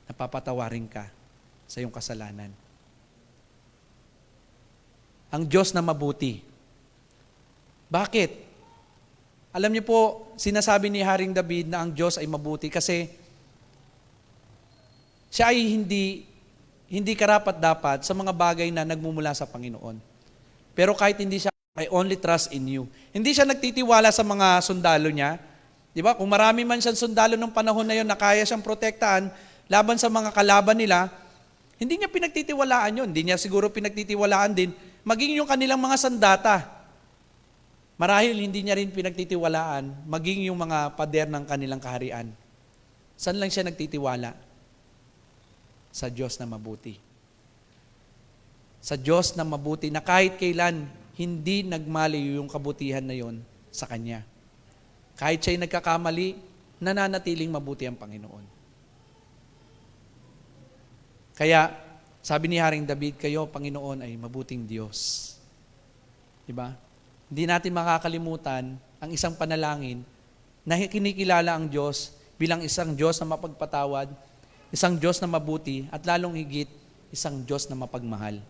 na papatawarin ka sa iyong kasalanan. Ang Diyos na mabuti. Bakit? Alam niyo po, sinasabi ni Haring David na ang Diyos ay mabuti kasi siya ay hindi karapat-dapat sa mga bagay na nagmumula sa Panginoon. Pero kahit hindi siya I only trust in you. Hindi siya nagtitiwala sa mga sundalo niya. Di ba? Kung marami man siyang sundalo nung panahon na yon na kaya siyang protektahan laban sa mga kalaban nila, hindi niya pinagtitiwalaan yun. Hindi niya siguro pinagtitiwalaan din maging yung kanilang mga sandata. Marahil hindi niya rin pinagtitiwalaan maging yung mga pader ng kanilang kaharian. Saan lang siya nagtitiwala? Sa Diyos na mabuti. Sa Diyos na mabuti na kahit kailan hindi nagmali yung kabutihan na yon sa Kanya. Kahit siya'y nagkakamali, nananatiling mabuti ang Panginoon. Kaya, sabi ni Haring David, kayo, Panginoon, ay mabuting Diyos. Diba? Hindi natin makakalimutan ang isang panalangin na kinikilala ang Diyos bilang isang Diyos na mapagpatawad, isang Diyos na mabuti, at lalong higit, isang Diyos na mapagmahal.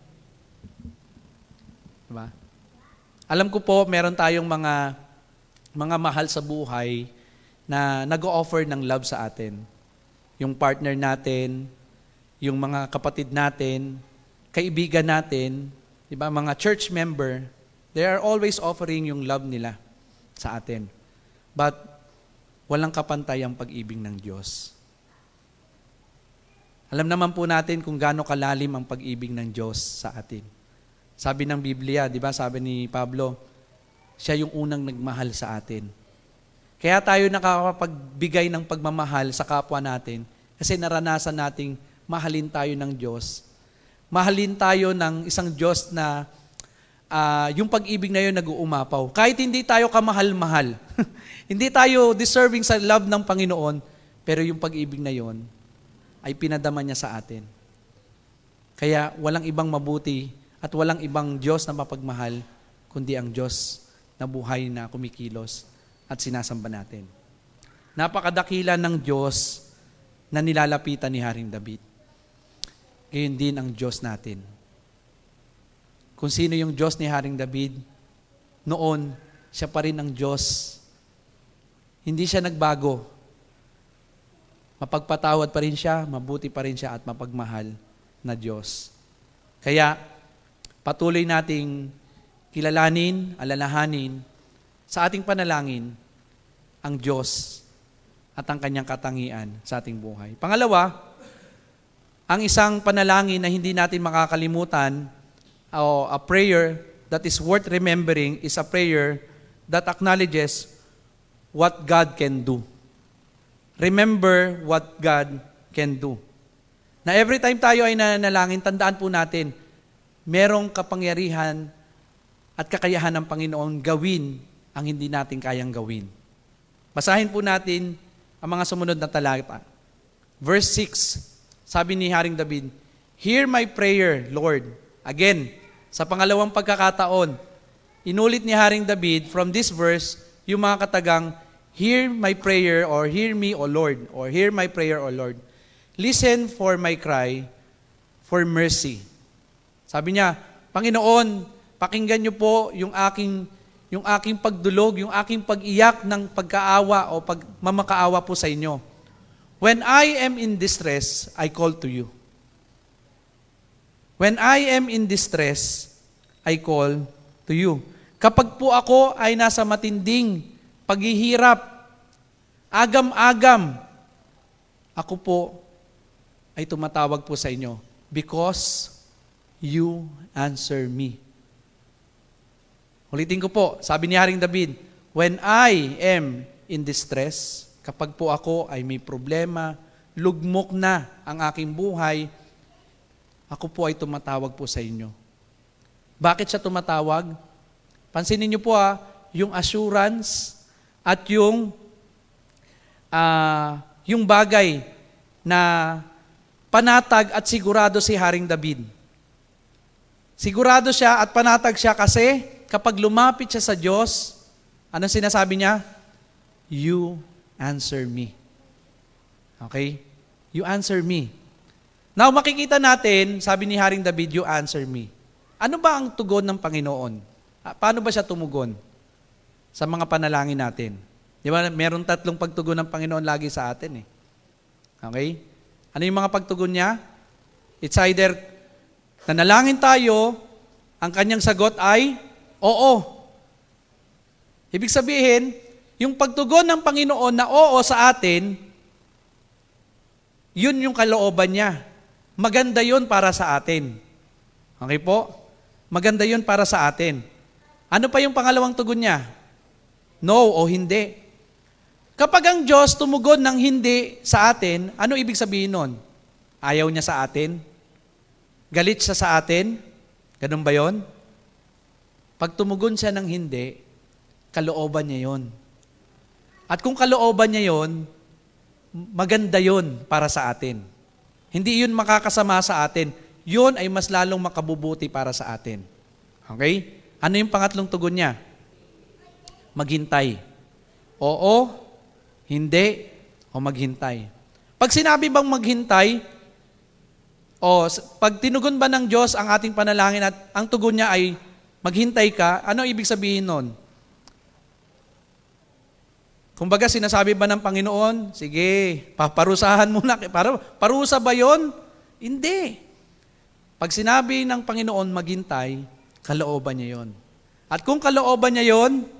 Diba? Alam ko po, meron tayong mga mahal sa buhay na nag-o-offer ng love sa atin. Yung partner natin, yung mga kapatid natin, kaibigan natin, diba? Mga church member, they are always offering yung love nila sa atin. But walang kapantay ang pag-ibig ng Diyos. Alam naman po natin kung gaano kalalim ang pag-ibig ng Diyos sa atin. Sabi ng Biblia, di ba? Sabi ni Pablo, siya yung unang nagmahal sa atin. Kaya tayo nakakapagbigay ng pagmamahal sa kapwa natin kasi naranasan nating mahalin tayo ng Diyos. Mahalin tayo ng isang Diyos na yung pag-ibig na yun nag-uumapaw. Kahit hindi tayo kamahal-mahal, hindi tayo deserving sa love ng Panginoon, pero yung pag-ibig na yun ay pinadama niya sa atin. Kaya walang ibang mabuti at walang ibang Diyos na mapagmahal, kundi ang Diyos na buhay na kumikilos at sinasamba natin. Napakadakila ng Diyos na nilalapitan ni Haring David. Gayon din ang Diyos natin. Kung sino yung Diyos ni Haring David, noon, siya pa rin ang Diyos. Hindi siya nagbago. Mapagpatawad pa rin siya, mabuti pa rin siya at mapagmahal na Diyos. Kaya, patuloy nating kilalanin, alalahanin sa ating panalangin ang Diyos at ang Kanyang katangian sa ating buhay. Pangalawa, ang isang panalangin na hindi natin makakalimutan o a prayer that is worth remembering is a prayer that acknowledges what God can do. Remember what God can do. Na every time tayo ay nananalangin, tandaan po natin, merong kapangyarihan at kakayahan ng Panginoon gawin ang hindi natin kayang gawin. Basahin po natin ang mga sumunod na talata. Verse 6, sabi ni Haring David, "Hear my prayer, Lord." Again, sa pangalawang pagkakataon, inulit ni Haring David from this verse yung mga katagang, "Hear my prayer," or "Hear me, O Lord," or "Hear my prayer, O Lord. Listen for my cry for mercy." Sabi niya, Panginoon, pakinggan niyo po yung aking pagdulog, yung aking pag-iyak ng pagkaawa o pagmamakaawa po sa inyo. When I am in distress, I call to you. When I am in distress, I call to you. Kapag po ako ay nasa matinding paghihirap, agam-agam, ako po ay tumatawag po sa inyo because you answer me. Ulitin ko po, sabi ni Haring David, when I am in distress, kapag po ako ay may problema, lugmok na ang aking buhay, ako po ay tumatawag po sa inyo. Bakit siya tumatawag? Pansinin niyo po yung assurance at yung bagay na panatag at sigurado si Haring David. Sigurado siya at panatag siya kasi kapag lumapit siya sa Diyos, anong sinasabi niya? You answer me. Okay? You answer me. Now, makikita natin, sabi ni Haring David, you answer me. Ano ba ang tugon ng Panginoon? Paano ba siya tumugon sa mga panalangin natin? Di ba, meron 3 pagtugon ng Panginoon lagi sa atin eh. Okay? Ano yung mga pagtugon niya? It's either nanalangin tayo, ang kanyang sagot ay Oo. Ibig sabihin, yung pagtugon ng Panginoon na oo sa atin, yun yung kalooban niya. Maganda yun para sa atin. Okay po? Maganda yun para sa atin. Ano pa yung pangalawang tugon niya? No o hindi. Kapag ang Diyos tumugon ng hindi sa atin, ano ibig sabihin nun? Ayaw niya sa atin? Galit siya sa atin? Ganun ba yun? Pag tumugon siya ng hindi, kalooban niya yun. At kung kalooban niya yun, maganda yun para sa atin. Hindi yun makakasama sa atin. Yun ay mas lalong makabubuti para sa atin. Okay? Ano yung pangatlong tugon niya? Maghintay. Oo, hindi, o maghintay. Pag sinabi bang maghintay, o pag tinugon ba ng Diyos ang ating panalangin at ang tugon niya ay maghintay ka, ano ibig sabihin nun? Kumbaga sinasabi ba ng Panginoon, sige, paparusahan muna. Parusa ba yon? Hindi. Pag sinabi ng Panginoon maghintay, kalooban niya yon. At kung kalooban niya yon,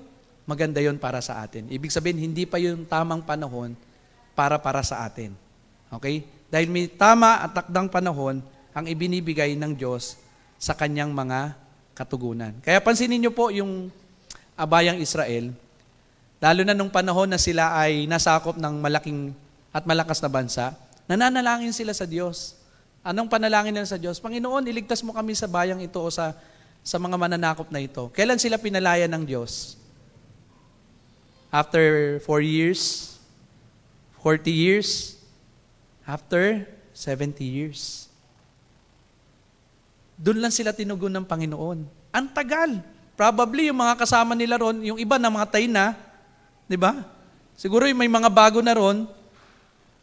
maganda yon para sa atin. Ibig sabihin, hindi pa yung tamang panahon para sa atin. Okay? Dahil may tama at takdang panahon ang ibinibigay ng Diyos sa kanyang mga katugunan. Kaya pansinin niyo po yung bayang Israel, lalo na nung panahon na sila ay nasakop ng malaking at malakas na bansa, nananalangin sila sa Diyos. Anong panalangin nila sa Diyos? Panginoon, iligtas mo kami sa bayang ito o sa mga mananakop na ito. Kailan sila pinalaya ng Diyos? After 4 years? 40 years? After 70 years. Doon lang sila tinugon ng Panginoon. Ang tagal. Probably yung mga kasama nila ron, yung iba namatay na, di ba? Siguro yung may mga bago na ron,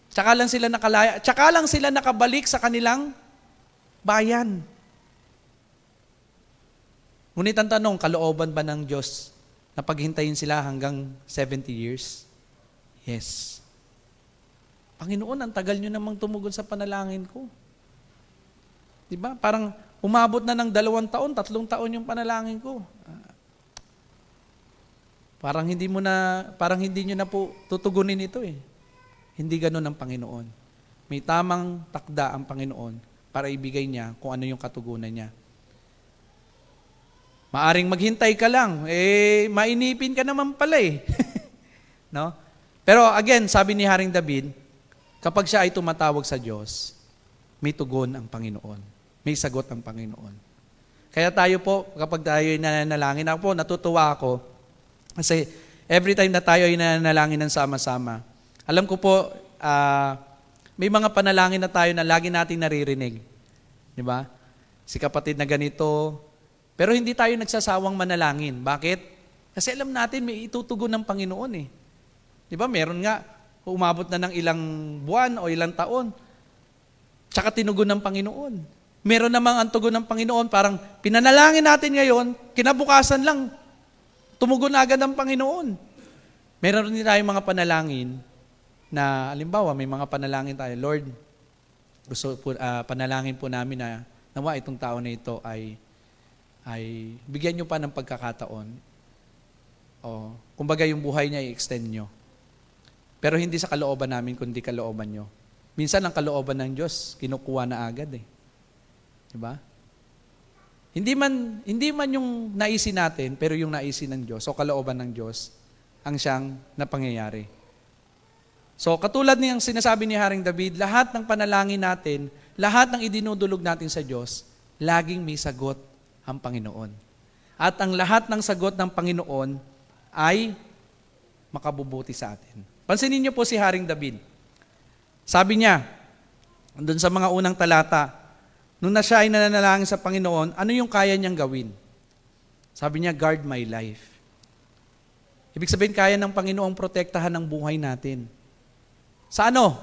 tsaka lang sila nakalaya, tsaka lang sila nakabalik sa kanilang bayan. Ngunit ang tanong, kalooban ba ng Diyos na paghintayin sila hanggang 70 years? Yes. Panginoon, ang tagal nyo namang tumugon sa panalangin ko. Di ba? Parang umabot na ng 2 taon, 3 taon yung panalangin ko. Parang hindi nyo na po tutugunin ito eh. Hindi ganun ang Panginoon. May tamang takda ang Panginoon para ibigay niya kung ano yung katugunan niya. Maaring maghintay ka lang, mainipin ka naman pala eh. No? Pero again, sabi ni Haring David, kapag siya ay tumatawag sa Diyos, may tugon ang Panginoon. May sagot ang Panginoon. Kaya tayo po, kapag tayo ay nananalangin, ako po, natutuwa ako. Kasi every time na tayo ay nananalangin ng sama-sama, alam ko po, may mga panalangin na tayo na lagi nating naririnig. Di ba? Si kapatid na ganito, pero hindi tayo nagsasawang manalangin. Bakit? Kasi alam natin may itutugon ng Panginoon eh. Di ba? Meron nga, umabot na ng ilang buwan o ilang taon, tsaka tinugon ng Panginoon. Meron namang ang tugon ng Panginoon, parang pinanalangin natin ngayon, kinabukasan lang, tumugon agad ng Panginoon. Meron din tayong mga panalangin na, alimbawa, may mga panalangin tayo, Lord, gusto po, panalangin po namin na nawa itong tao na ito ay bigyan nyo pa ng pagkakataon. O, kumbaga yung buhay niya i-extend nyo. Pero hindi sa kalooban namin, kundi kalooban nyo. Minsan ang kalooban ng Diyos, kinukuha na agad eh. Diba? Hindi man yung naisin natin, pero yung naisin ng Diyos, o kalooban ng Diyos, ang siyang napangyayari. So, katulad niyang sinasabi ni Haring David, lahat ng panalangin natin, lahat ng idinudulog natin sa Diyos, laging may sagot ang Panginoon. At ang lahat ng sagot ng Panginoon ay makabubuti sa atin. Pansinin niyo po si Haring David. Sabi niya, doon sa mga unang talata, nung na siya ay nananalangin sa Panginoon, ano yung kaya niyang gawin? Sabi niya, guard my life. Ibig sabihin, kaya ng Panginoong protektahan ang buhay natin. Sa ano?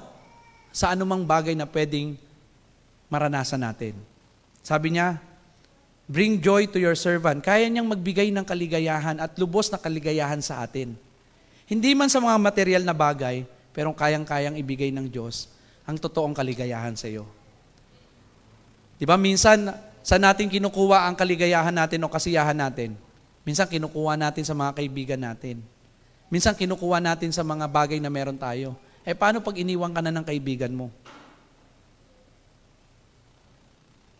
Sa anumang bagay na pwedeng maranasan natin. Sabi niya, bring joy to your servant. Kaya niyang magbigay ng kaligayahan at lubos na kaligayahan sa atin. Hindi man sa mga material na bagay, pero kayang-kayang ibigay ng Diyos ang totoong kaligayahan sa iyo. Di ba minsan, sa natin kinukuha ang kaligayahan natin o kasiyahan natin? Minsan kinukuha natin sa mga kaibigan natin. Minsan kinukuha natin sa mga bagay na meron tayo. Paano pag iniwan ka na ng kaibigan mo?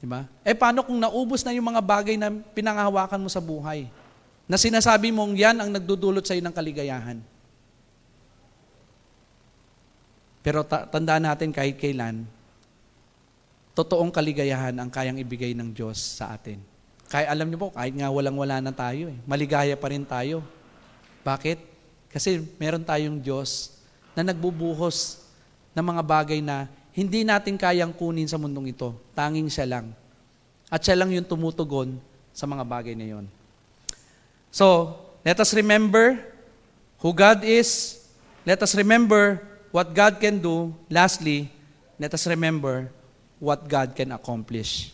Diba? Paano kung naubos na yung mga bagay na pinangahawakan mo sa buhay? Na sinasabi mong yan ang nagdudulot sa'yo ng kaligayahan. Pero tandaan natin kahit kailan, totoong kaligayahan ang kayang ibigay ng Diyos sa atin. Kaya alam niyo po, kahit nga walang-wala na tayo, maligaya pa rin tayo. Bakit? Kasi meron tayong Diyos na nagbubuhos ng mga bagay na hindi natin kayang kunin sa mundong ito. Tanging siya lang. At siya lang yung tumutugon sa mga bagay na yon. So, let us remember who God is. Let us remember what God can do. Lastly, let us remember what God can accomplish.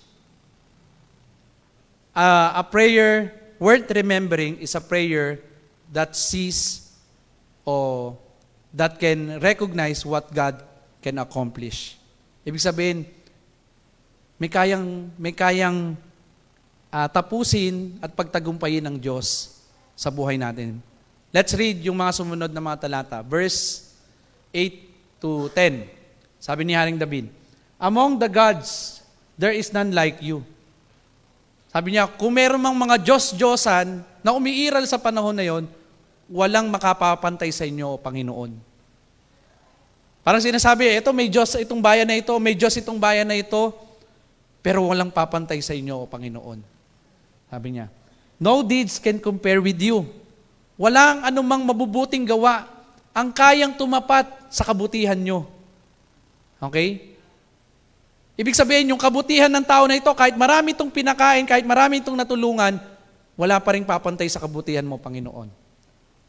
A prayer worth remembering is a prayer that sees or that can recognize what God can accomplish. Ibig sabihin, may kayang tapusin at pagtagumpayin ng Diyos sa buhay natin. Let's read yung mga sumunod na mga talata. Verse 8 to 10. Sabi ni Haring David, "Among the gods, there is none like you." Sabi niya, kung meron mang mga Diyos-Diyosan na umiiral sa panahon na yon, walang makapapantay sa inyo, Panginoon. Parang sinasabi, ito may Diyos itong bayan na ito, may Diyos itong bayan na ito, pero walang papantay sa inyo, Panginoon. Sabi niya, "No deeds can compare with you." Walang anumang mabubuting gawa ang kayang tumapat sa kabutihan nyo. Okay? Ibig sabihin, yung kabutihan ng tao na ito, kahit marami itong pinakain, kahit marami itong natulungan, wala pa rin papantay sa kabutihan mo, Panginoon.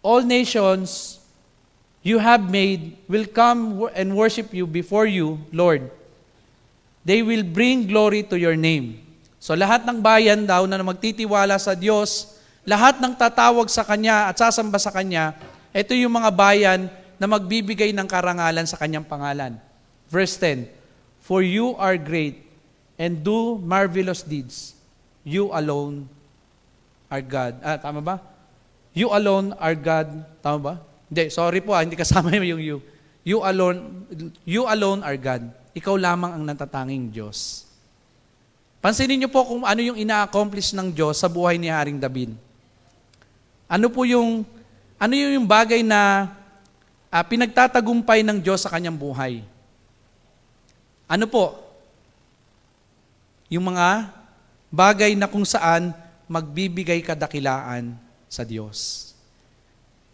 All nations you have made will come and worship you before you, Lord. They will bring glory to your name. So lahat ng bayan daw na magtitiwala sa Diyos, lahat ng tatawag sa Kanya at sasamba sa Kanya, ito yung mga bayan na magbibigay ng karangalan sa Kanyang pangalan. Verse 10, "For you are great and do marvelous deeds. You alone are God." Tama ba? You alone are God. Tama ba? Hindi, sorry po, hindi kasama yung you. You alone are God. Ikaw lamang ang natatanging Diyos. Pansinin niyo po kung ano yung ina-accomplish ng Diyos sa buhay ni Haring David. Ano yung bagay na pinagtatagumpay ng Diyos sa kanyang buhay? Ano po? Yung mga bagay na kung saan magbibigay kadakilaan sa Diyos.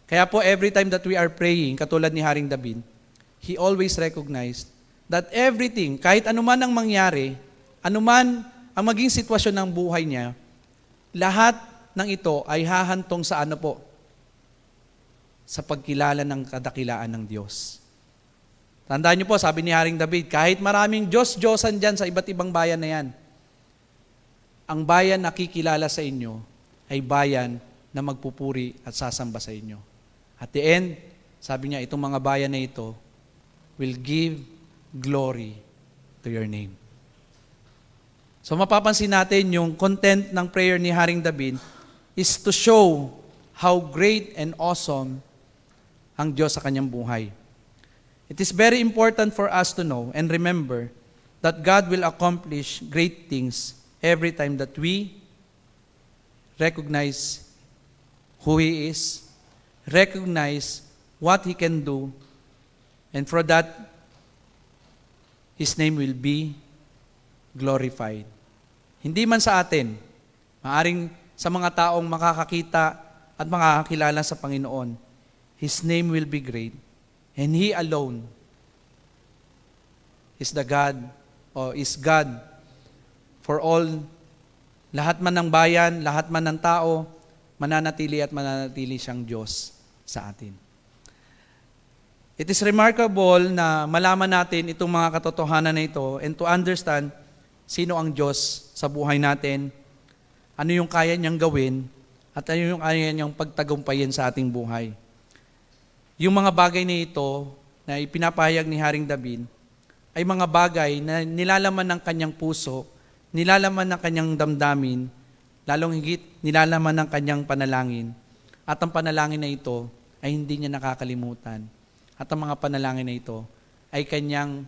Kaya po, every time that we are praying, katulad ni Haring David, he always recognized that everything, kahit anuman ang mangyari, anuman ang maging sitwasyon ng buhay niya, lahat ng ito ay hahantong sa ano po? Sa pagkilala ng kadakilaan ng Diyos. Tandaan niyo po, sabi ni Haring David, kahit maraming Diyos-Diyosan dyan sa iba't ibang bayan na yan, ang bayan na kikilala sa inyo ay bayan na magpupuri at sasamba sa inyo. At the end, sabi niya, itong mga bayan na ito will give glory to your name. So mapapansin natin yung content ng prayer ni Haring David is to show how great and awesome ang Diyos sa kanyang buhay. It is very important for us to know and remember that God will accomplish great things every time that we recognize who He is, recognize what He can do, and for that, His name will be glorified. Hindi man sa atin, maaring sa mga taong makakakita at makakakilala sa Panginoon, His name will be great, and He alone is the God, or is God for all, lahat man ng bayan, lahat man ng tao, mananatili at mananatili siyang Diyos sa atin. It is remarkable na malaman natin itong mga katotohanan na ito and to understand sino ang Diyos sa buhay natin, ano yung kaya niyang gawin, at ano yung kaya niyang pagtagumpayin sa ating buhay. Yung mga bagay na ito na ipinapahayag ni Haring David ay mga bagay na nilalaman ng kanyang puso, nilalaman ng kanyang damdamin, lalong higit nilalaman ng kanyang panalangin. At ang panalangin na ito ay hindi niya nakakalimutan. At ang mga panalangin na ito ay kanyang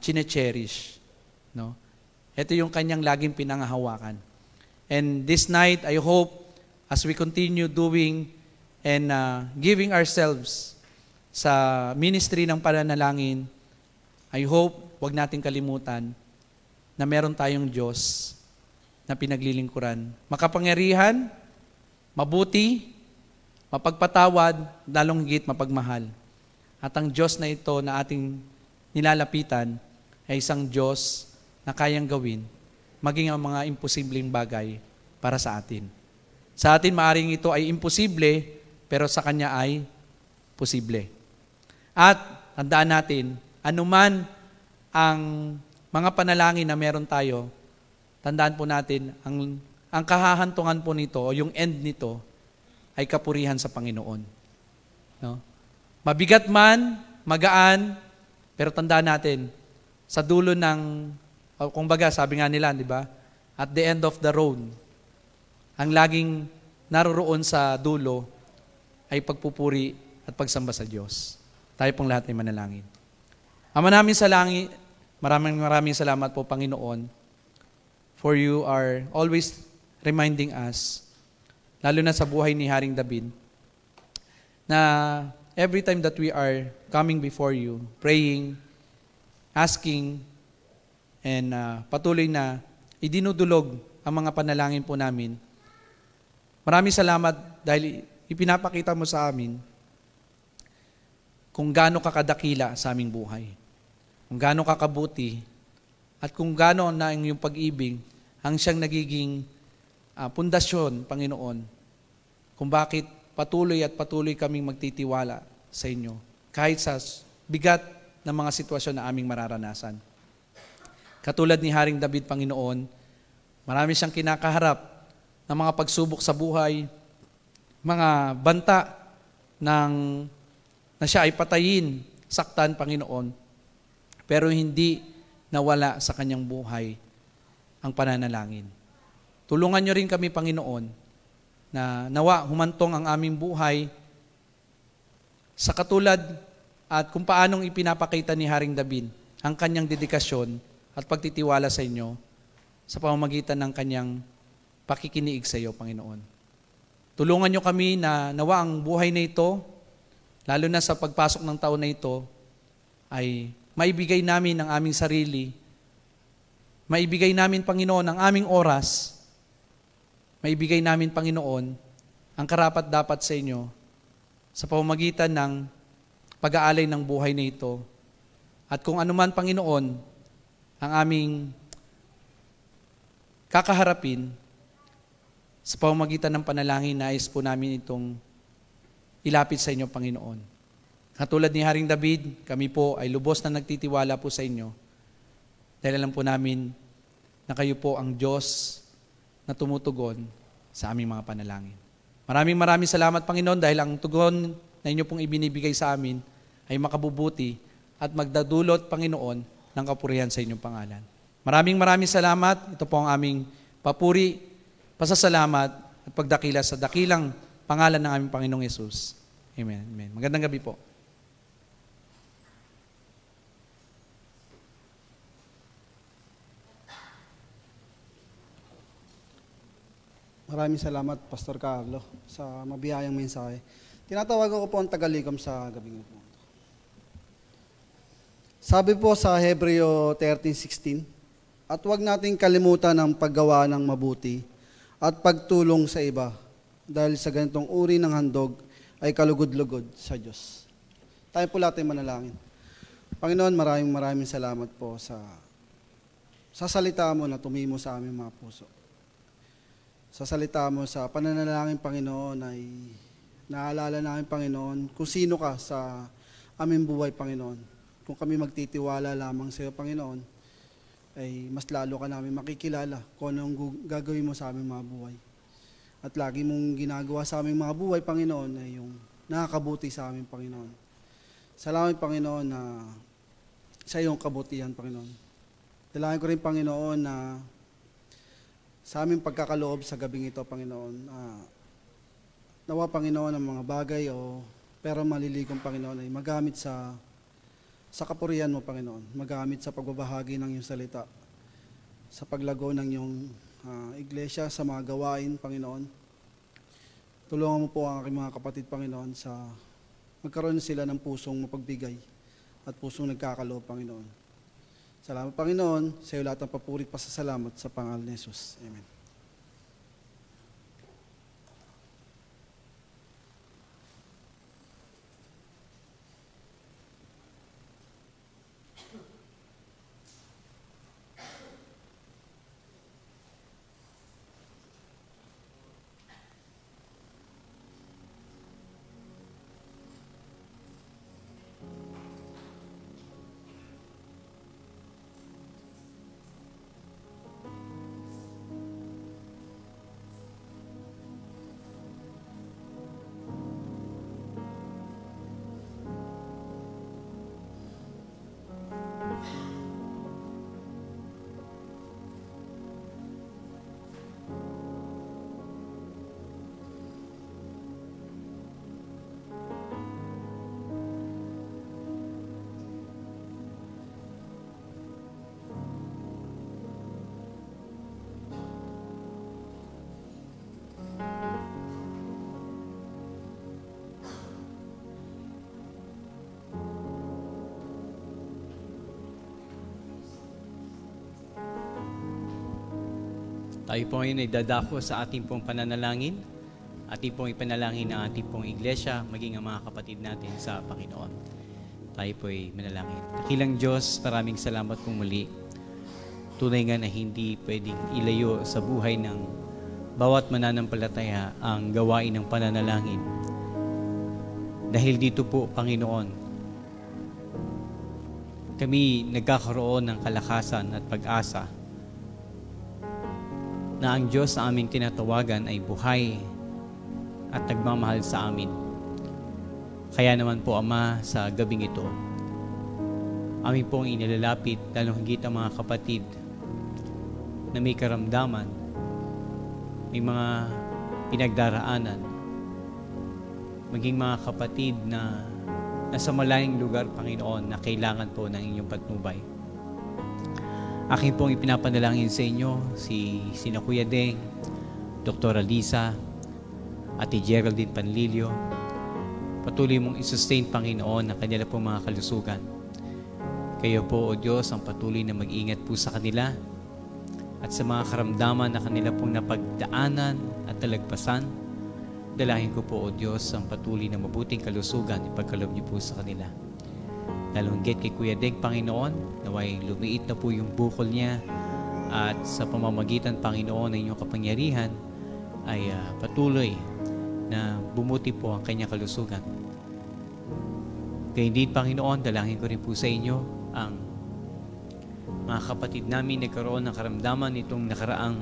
chine-cherish. No? Ito yung kanyang laging pinangahawakan. And this night, I hope, as we continue doing and giving ourselves sa ministry ng pananalangin, I hope wag natin kalimutan na meron tayong Diyos na pinaglilingkuran. Makapangyarihan, mabuti, mapagpatawad, lalong higit mapagmahal. At ang Diyos na ito na ating nilalapitan ay isang Diyos na kayang gawin maging ang mga imposibleng bagay para sa atin. Sa atin, maaring ito ay imposible, pero sa Kanya ay posible. At tandaan natin, anuman ang mga panalangin na meron tayo, tandaan po natin, ang kahahantungan po nito, o yung end nito, ay kapurihan sa Panginoon. No? Mabigat man, magaan, pero tandaan natin, sa dulo ng, kung baga, sabi nga nila, di ba? At the end of the road, ang laging naroroon sa dulo ay pagpupuri at pagsamba sa Diyos. Tayo pong lahat ay manalangin. Ama namin sa langit, maraming salamat po, Panginoon, for you are always reminding us, lalo na sa buhay ni Haring David, na every time that we are coming before you, praying, asking, and patuloy na idinudulog ang mga panalangin po namin. Maraming salamat dahil ipinapakita mo sa amin kung gaano kakadakila sa aming buhay, kung gaano kakabuti, at kung gaano na ang iyong pag-ibig ang siyang nagiging pundasyon, Panginoon, kung bakit patuloy at patuloy kaming magtitiwala sa inyo kahit sa bigat ng mga sitwasyon na aming mararanasan. Katulad ni Haring David, Panginoon, marami siyang kinakaharap ng mga pagsubok sa buhay, mga banta na siya ay patayin, saktan, Panginoon, pero hindi nawala sa kanyang buhay ang pananalangin. Tulungan niyo rin kami, Panginoon, na nawa humantong ang aming buhay sa katulad at kung paanong ipinapakita ni Haring David ang kanyang dedikasyon at pagtitiwala sa inyo sa pamamagitan ng kanyang pakikiniig sa iyo, Panginoon. Tulungan niyo kami na nawa ang buhay na ito, lalo na sa pagpasok ng taon na ito, ay maibigay namin ang aming sarili, maibigay namin, Panginoon, ang aming oras, maibigay namin, Panginoon, ang karapat-dapat sa inyo sa pamamagitan ng pag-aalay ng buhay na ito. At kung anuman, Panginoon, ang aming kakaharapin sa pamamagitan ng panalangin, nais po namin itong ilapit sa inyo, Panginoon. Katulad ni Haring David, kami po ay lubos na nagtitiwala po sa inyo dahil alam po namin na kayo po ang Diyos na tumutugon sa aming mga panalangin. Maraming salamat, Panginoon, dahil ang tugon na inyo pong ibinibigay sa amin ay makabubuti at magdadulot, Panginoon, ng kapurihan sa inyong pangalan. Maraming salamat. Ito po ang aming papuri, pasasalamat at pagdakila sa dakilang pangalan ng aming Panginoong Yesus. Amen. Amen. Magandang gabi po. Maraming salamat, Pastor Carlo, sa mabiyayang mensahe. Tinatawag ko po ang tagalikom sa gabing ito. Sabi po sa Hebreo 13:16, at huwag nating kalimutan ang paggawa ng mabuti at pagtulong sa iba, dahil sa ganitong uri ng handog ay kalugod-lugod sa Diyos. Tayo po lahat ay manalangin. Panginoon, maraming salamat po sa salita mo na tumimo sa aming mga puso. Sa salita mo, sa pananalangin, Panginoon, ay naalala namin, Panginoon, kung sino ka sa aming buhay, Panginoon. Kung kami magtitiwala lamang sa iyo, Panginoon, ay mas lalo ka namin makikilala kung anong gagawin mo sa aming mga buhay. At lagi mong ginagawa sa aming mga buhay, Panginoon, ay yung nakakabuti sa aming Panginoon. Salamat, Panginoon, na sa iyong kabutihan, Panginoon. Dalangin ko rin, Panginoon, na sa aming pagkakaloob sa gabing ito, Panginoon. Nawa, Panginoon, ang mga bagay o pero maliligong, Panginoon, ay magamit sa kapurihan mo, Panginoon. Magamit sa pagbabahagi ng iyong salita, sa paglago ng iyong iglesia, sa mga gawain, Panginoon. Tulungan mo po ang aking mga kapatid, Panginoon, sa magkaroon sila ng pusong mapagbigay at pusong nagkakaloob, Panginoon. Salamat, Panginoon. Sa iyo lahat ng papuri at pasasalamat sa pangalan ni Jesus. Amen. Tayo po ngayon ay dadako sa ating pong pananalangin. Ating pong ipanalangin ang ating pong iglesia, maging ang mga kapatid natin sa Panginoon. Tayo po ay manalangin. Dakilang Diyos, maraming salamat pong muli. Tunay nga na hindi pwedeng ilayo sa buhay ng bawat mananampalataya ang gawain ng pananalangin. Dahil dito po, Panginoon, kami nagkakaroon ng kalakasan at pag-asa na ang Diyos na aming tinatawagan ay buhay at nagmamahal sa amin. Kaya naman po, Ama, sa gabing ito, amin pong inilalapit, lalong higit ang mga kapatid na may karamdaman, may mga pinagdaraanan, maging mga kapatid na nasa malayong lugar, Panginoon, na kailangan po ng inyong patnubay. Akin pong ipinapanalangin sa inyo sina Kuya Deng, Dr. Alisa, Ate Geraldine Panlilio. Patuloy mong isustain, Panginoon, ang kanila pong mga kalusugan. Kayo po, O Diyos, ang patuloy na mag-ingat po sa kanila at sa mga karamdaman na kanila pong napagdaanan at talagpasan. Dalahin ko po, O Diyos, ang patuloy na mabuting kalusugan ipagkaloob niyo po sa kanila. Lalong higit kay Kuya Deng, Panginoon, naway lumiit na po yung bukol niya at sa pamamagitan, Panginoon, ng inyong kapangyarihan ay patuloy na bumuti po ang kanyang kalusugan. Kaya din, Panginoon, dalangin ko rin po sa inyo ang mga kapatid namin nagkaroon ng karamdaman nitong nakaraang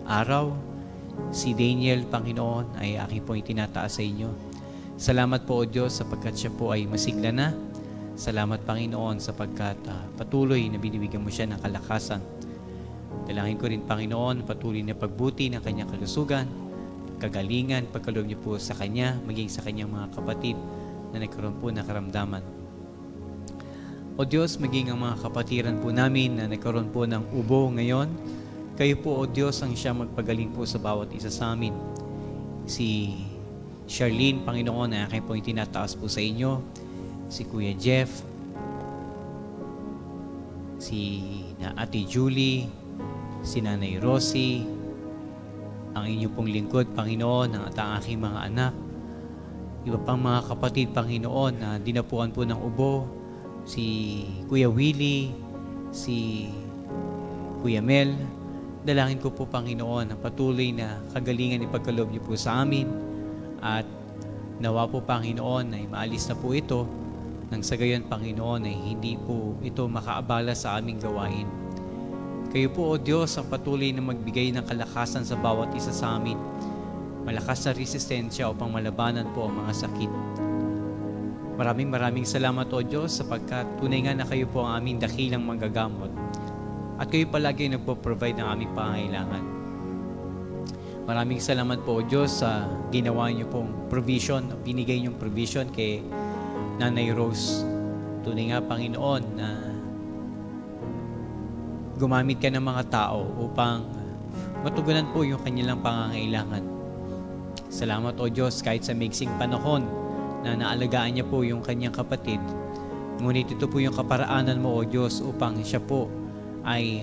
araw. Si Daniel, Panginoon, ay aking po itinataas sa inyo. Salamat po, O Diyos, sapagkat siya po ay masigla na. Salamat, Panginoon, sapagkat patuloy na binibigyan mo siya ng kalakasan. Dalangin ko rin, Panginoon, patuloy na pagbuti ng kanyang kalusugan, kagalingan, pagkaloob niyo po sa kanya, maging sa kanyang mga kapatid na nagkaroon po ng karamdaman. O Diyos, maging ang mga kapatiran po namin na nagkaroon po ng ubo ngayon, kayo po, O Diyos, ang siya magpagaling po sa bawat isa sa amin. Si Charlene, Panginoon, na aking po itinataas po sa inyo, si Kuya Jeff, si Ate Julie, si Nanay Rosie, ang inyong pong lingkod, Panginoon, at ang aking mga anak, iba pang mga kapatid, Panginoon, na dinapuan po ng ubo, si Kuya Willie, si Kuya Mel. Dalangin ko po, Panginoon, ang patuloy na kagalingan ipagkaloob niyo po sa amin at nawa po, Panginoon, ay maalis na po ito nang sa gayon, Panginoon, ay hindi po ito makaabala sa aming gawain. Kayo po, O Diyos, ang patuloy na magbigay ng kalakasan sa bawat isa sa amin. Malakas na resistensya upang malabanan po ang mga sakit. Maraming salamat, O Diyos, sapagkat tunay nga na kayo po ang aming dakilang manggagamot at kayo palagi nagpo-provide ng aming pangangailangan. Maraming salamat po, O Diyos, sa ginawa niyo pong provision, binigay niyong provision kay Nanay Rose. Tunay nga, Panginoon, na gumamit ka ng mga tao upang matugunan po yung kanilang pangangailangan. Salamat, O Diyos, kahit sa mixing panahon na naalagaan niya po yung kanyang kapatid. Ngunit ito po yung kaparaanan mo, O Diyos, upang siya po ay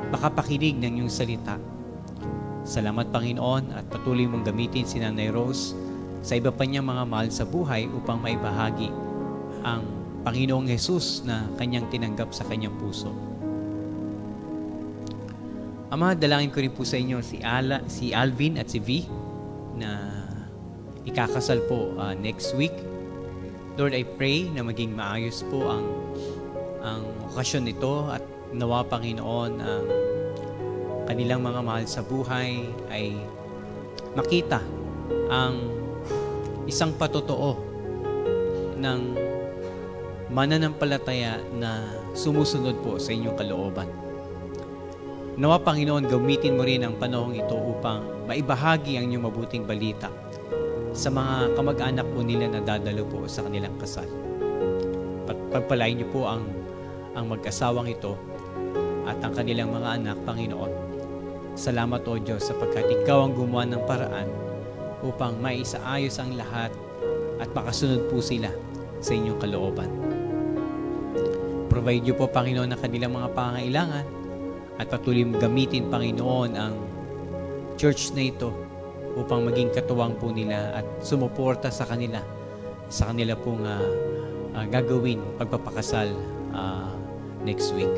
makapakinig ng iyong salita. Salamat, Panginoon, at patuloy mong gamitin si Nanay Rose sa iba pa niyang mga mahal sa buhay upang maibahagi ang Panginoong Jesus na kanyang tinanggap sa kanyang puso. Ama, dalangin ko rin po sa inyo si Alvin at si V na ikakasal po next week. Lord, I pray na maging maayos po ang okasyon nito at nawa, Panginoon, ang kanilang mga mahal sa buhay ay makita ang isang patotoo ng mananampalataya na sumusunod po sa inyong kalooban. Nawa, Panginoon, gamitin mo rin ang panahong ito upang maibahagi ang inyong mabuting balita sa mga kamag-anak po nila na dadalo po sa kanilang kasal. Pagpalain niyo po ang mag-asawang ito at ang kanilang mga anak, Panginoon. Salamat, O Diyos, sapagkat Ikaw ang gumawa ng paraan upang maisaayos ang lahat at makasunod po sila sa inyong kalooban. Provide niyo po, Panginoon, ang kanilang mga pangangailangan at patuloy mong gamitin, Panginoon, ang church na ito upang maging katuwang po nila at sumuporta sa kanila pong gagawin pagpapakasal next week.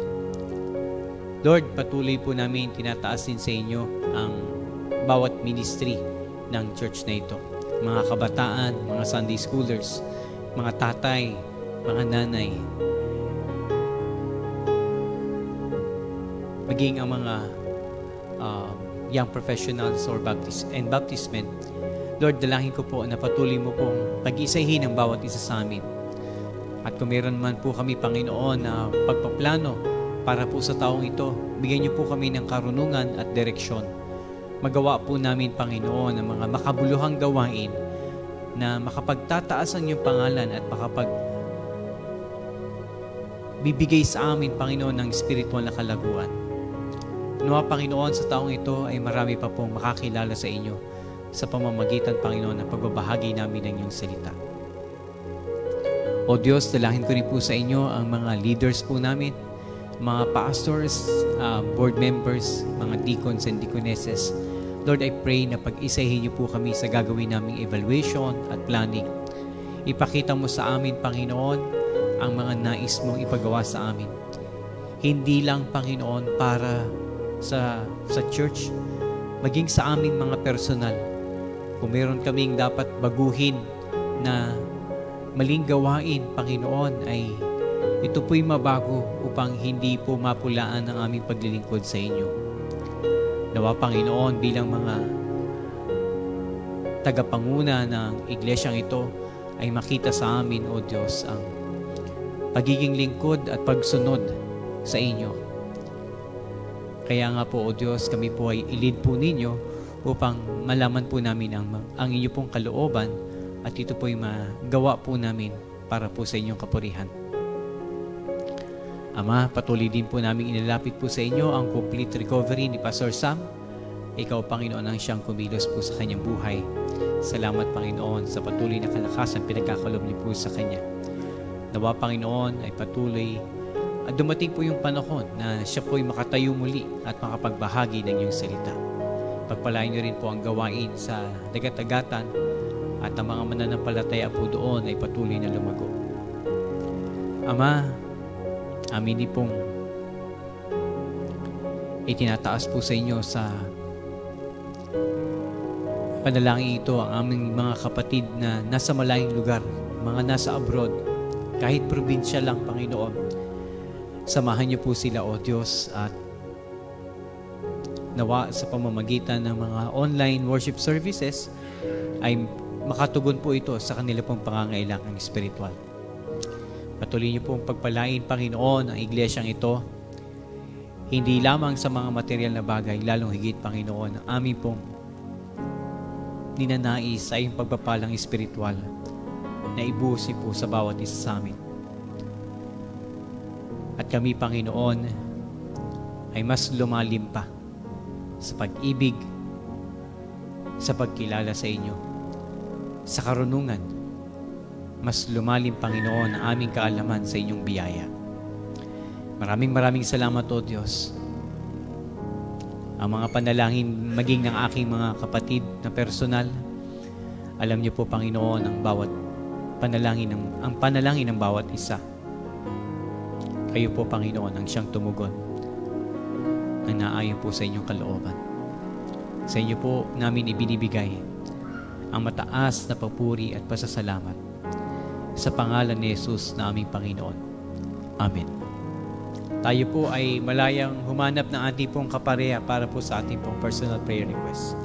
Lord, patuloy po namin tinataas din sa inyo ang bawat ministry ng church na ito. Mga kabataan, mga Sunday schoolers, mga tatay, mga nanay, maging ang mga young professionals or baptismen. Lord, dalangin ko po na patuloy mo pong pag-isahin ang bawat isa sa amin. At kung meron man po kami, Panginoon, na pagpaplano para po sa taong ito, bigyan niyo po kami ng karunungan at direksyon. Magawa po namin, Panginoon, ang mga makabuluhang gawain na makapagtataas ang iyong pangalan at bibigay sa amin, Panginoon, ng spiritual na kalaguan. Nawa, Panginoon, sa taong ito ay marami pa pong makakilala sa inyo sa pamamagitan, Panginoon, ng pagbabahagi namin ng iyong salita. O Diyos, dalangin ko rin po sa inyo ang mga leaders po namin, mga pastors, board members, mga deacons and deaconesses. Lord, I pray na pag-isahin niyo po kami sa gagawin naming evaluation at planning. Ipakita mo sa amin, Panginoon, ang mga nais mong ipagawa sa amin. Hindi lang, Panginoon, para sa church, maging sa aming mga personal. Kung meron kaming dapat baguhin na maling gawain, Panginoon, ay ito po'y mabago upang hindi po mapulaan ang aming paglilingkod sa inyo. Nawa, Panginoon, bilang mga tagapanguna ng iglesyang ito, ay makita sa amin, O Diyos, ang pagiging lingkod at pagsunod sa inyo. Kaya nga po, O Diyos, kami po ay ilid po ninyo upang malaman po namin ang inyo pong kalooban at ito po'y magawa po namin para po sa inyong kapurihan. Ama, patuloy din po namin inilapit po sa inyo ang complete recovery ni Pastor Sam. Ikaw, Panginoon, ang siyang kumilos po sa kanyang buhay. Salamat, Panginoon, sa patuloy na kalakasan pinagkakalob niyo po sa kanya. Nawa, Panginoon, ay patuloy at dumating po yung panahon na siya po'y makatayo muli at makapagbahagi ng iyong salita. Pagpalain niyo rin po ang gawain sa dagat-dagatan at ang mga mananampalataya po doon ay patuloy na lumago. Ama, amin din pong itinataas po sa inyo sa panalangin ito ang aming mga kapatid na nasa malayong lugar, mga nasa abroad, kahit probinsya lang, Panginoon. Samahan niyo po sila, O Diyos, at nawa sa pamamagitan ng mga online worship services ay makatugon po ito sa kanila pong pangangailangang spiritual. Patuloy niyo pong pagpalain, Panginoon, ang iglesyang ito, hindi lamang sa mga material na bagay, lalong higit, Panginoon, ang aming pong ninanais ay yung pagpapalang espiritual na ibusi po sa bawat isa sa amin. At kami, Panginoon, ay mas lumalim pa sa pag-ibig, sa pagkilala sa inyo, sa karunungan. Mas lumalim, Panginoon, ang aming kaalaman sa inyong biyaya. Maraming salamat, O Diyos. Ang mga panalangin maging ng aking mga kapatid na personal, alam niyo po, Panginoon, ang panalangin ng bawat isa. Kayo po, Panginoon, ang siyang tumugon na naayon po sa inyong kalooban. Sa inyo po namin ibinibigay ang mataas na papuri at pasasalamat sa pangalan ni Jesus na aming Panginoon. Amen. Tayo po ay malayang humanap ng ating pong kapareha para po sa ating pong personal prayer request.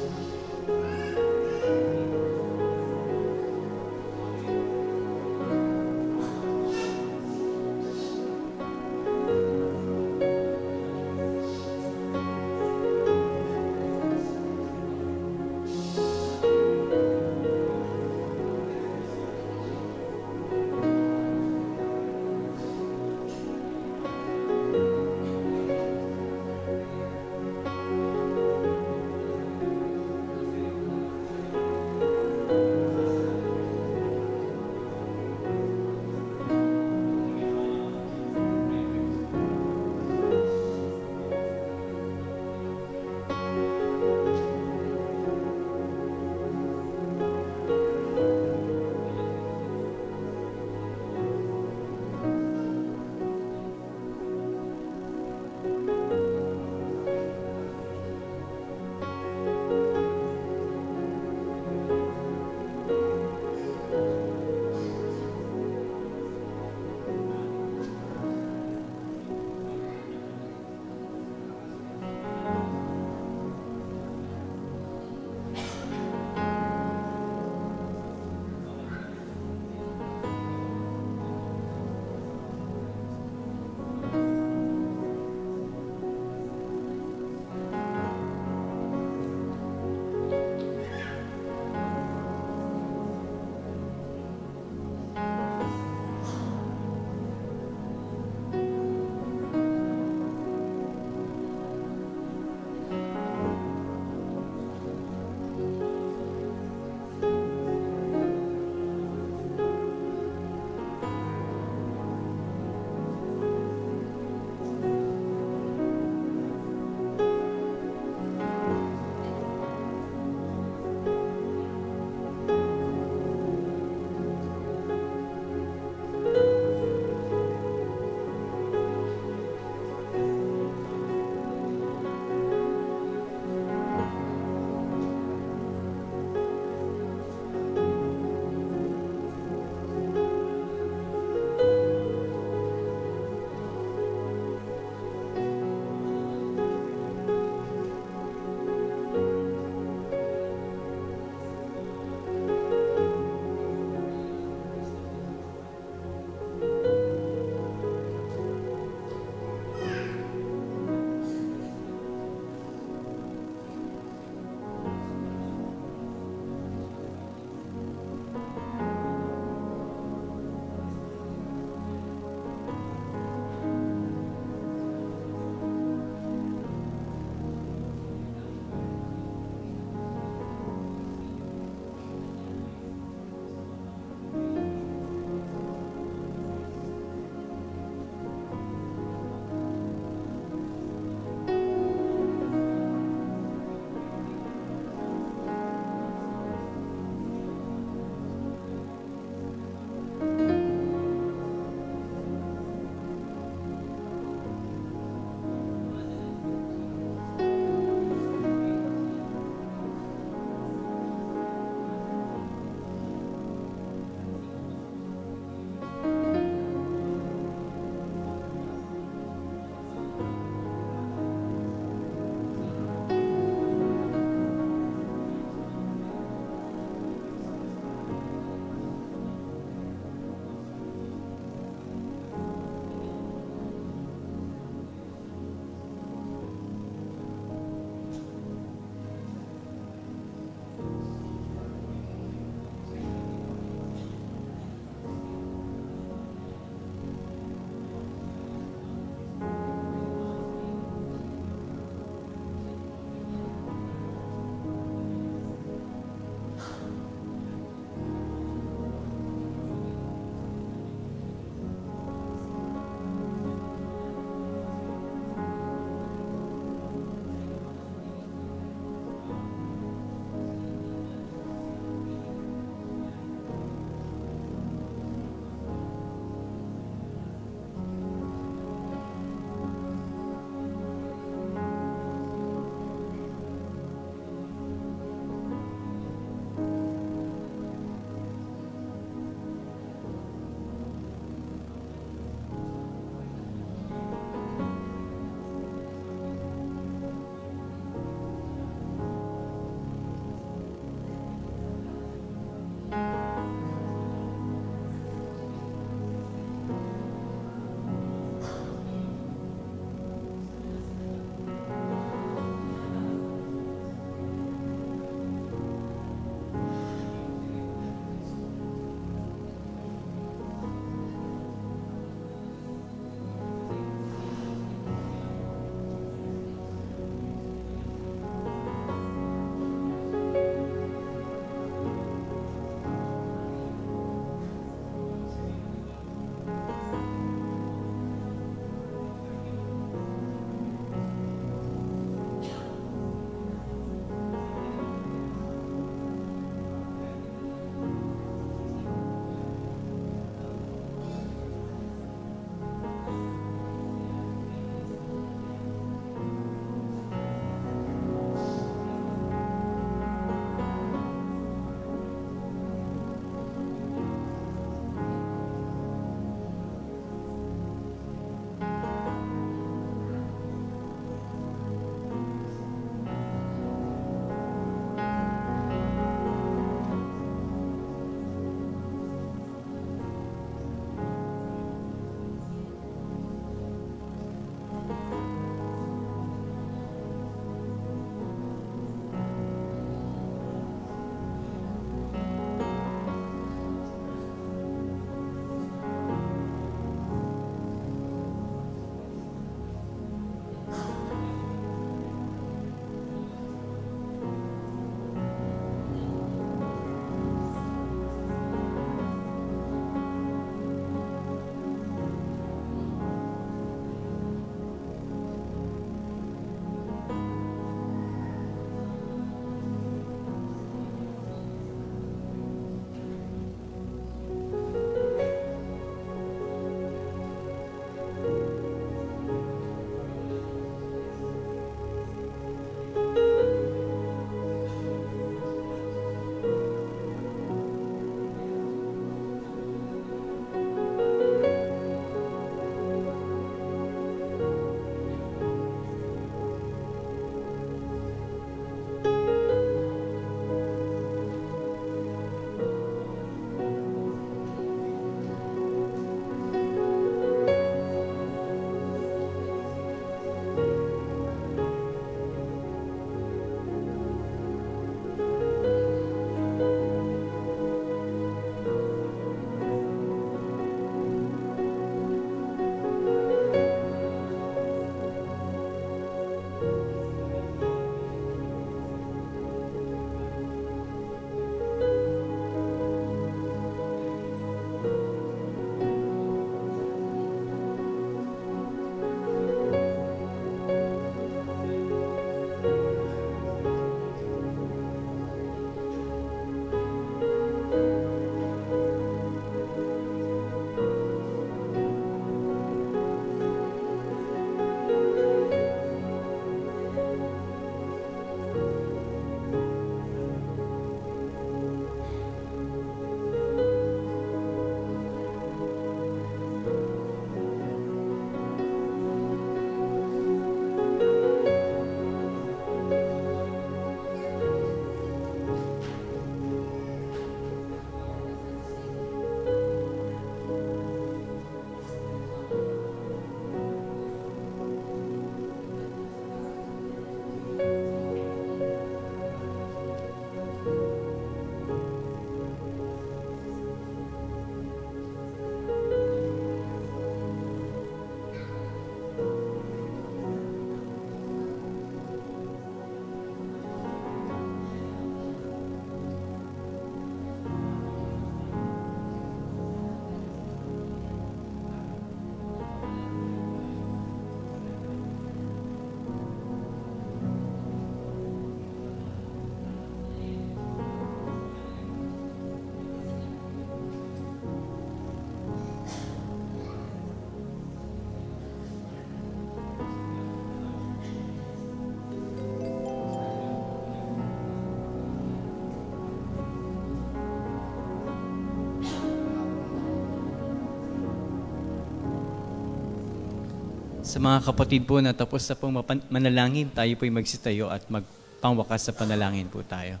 Sa mga kapatid po na tapos na pong manalangin, tayo po'y magsitayo at magpangwakas sa panalangin po tayo.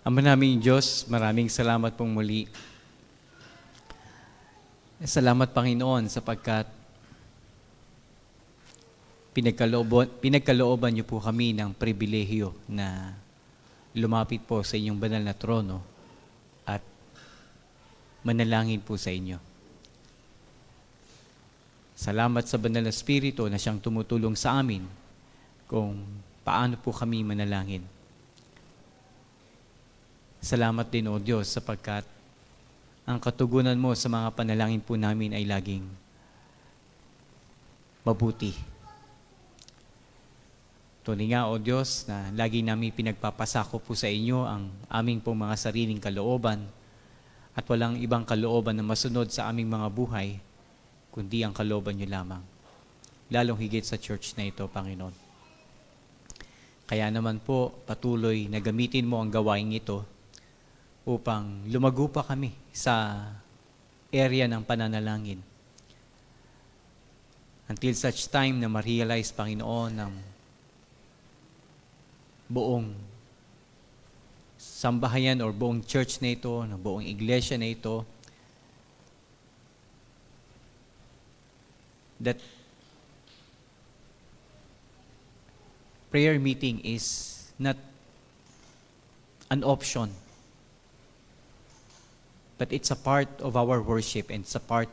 Ama naming Diyos, maraming salamat pong muli. Salamat Panginoon sapagkat pinagkalooban niyo po kami ng pribilehyo na lumapit po sa inyong banal na trono at manalangin po sa inyo. Salamat sa banal na Espiritu na siyang tumutulong sa amin kung paano po kami manalangin. Salamat din, O Diyos, sapagkat ang katugunan mo sa mga panalangin po namin ay laging mabuti. Tunay nga, O Diyos, na lagi namin pinagpapasako po sa inyo ang aming pong mga sariling kalooban at walang ibang kalooban na masunod sa aming mga buhay, kundi ang kalooban niyo lamang. Lalong higit sa church na ito, Panginoon. Kaya naman po, patuloy na gamitin mo ang gawain ito upang lumago pa kami sa area ng pananalangin. Until such time na ma-realize, Panginoon, ng buong sambahayan or buong church na ito, ng buong iglesia na ito, that prayer meeting is not an option, but it's a part of our worship and it's a part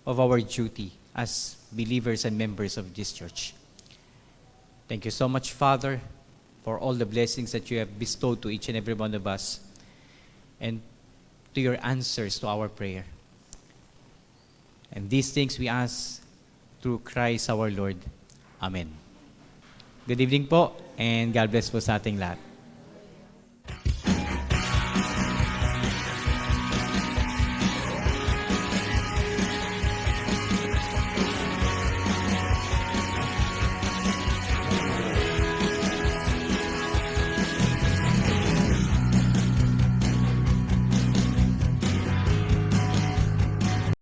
of our duty as believers and members of this church. Thank you so much, Father, for all the blessings that you have bestowed to each and every one of us and to your answers to our prayer. And these things we ask through Christ our Lord. Amen. Good evening po, and God bless po sa ating lahat.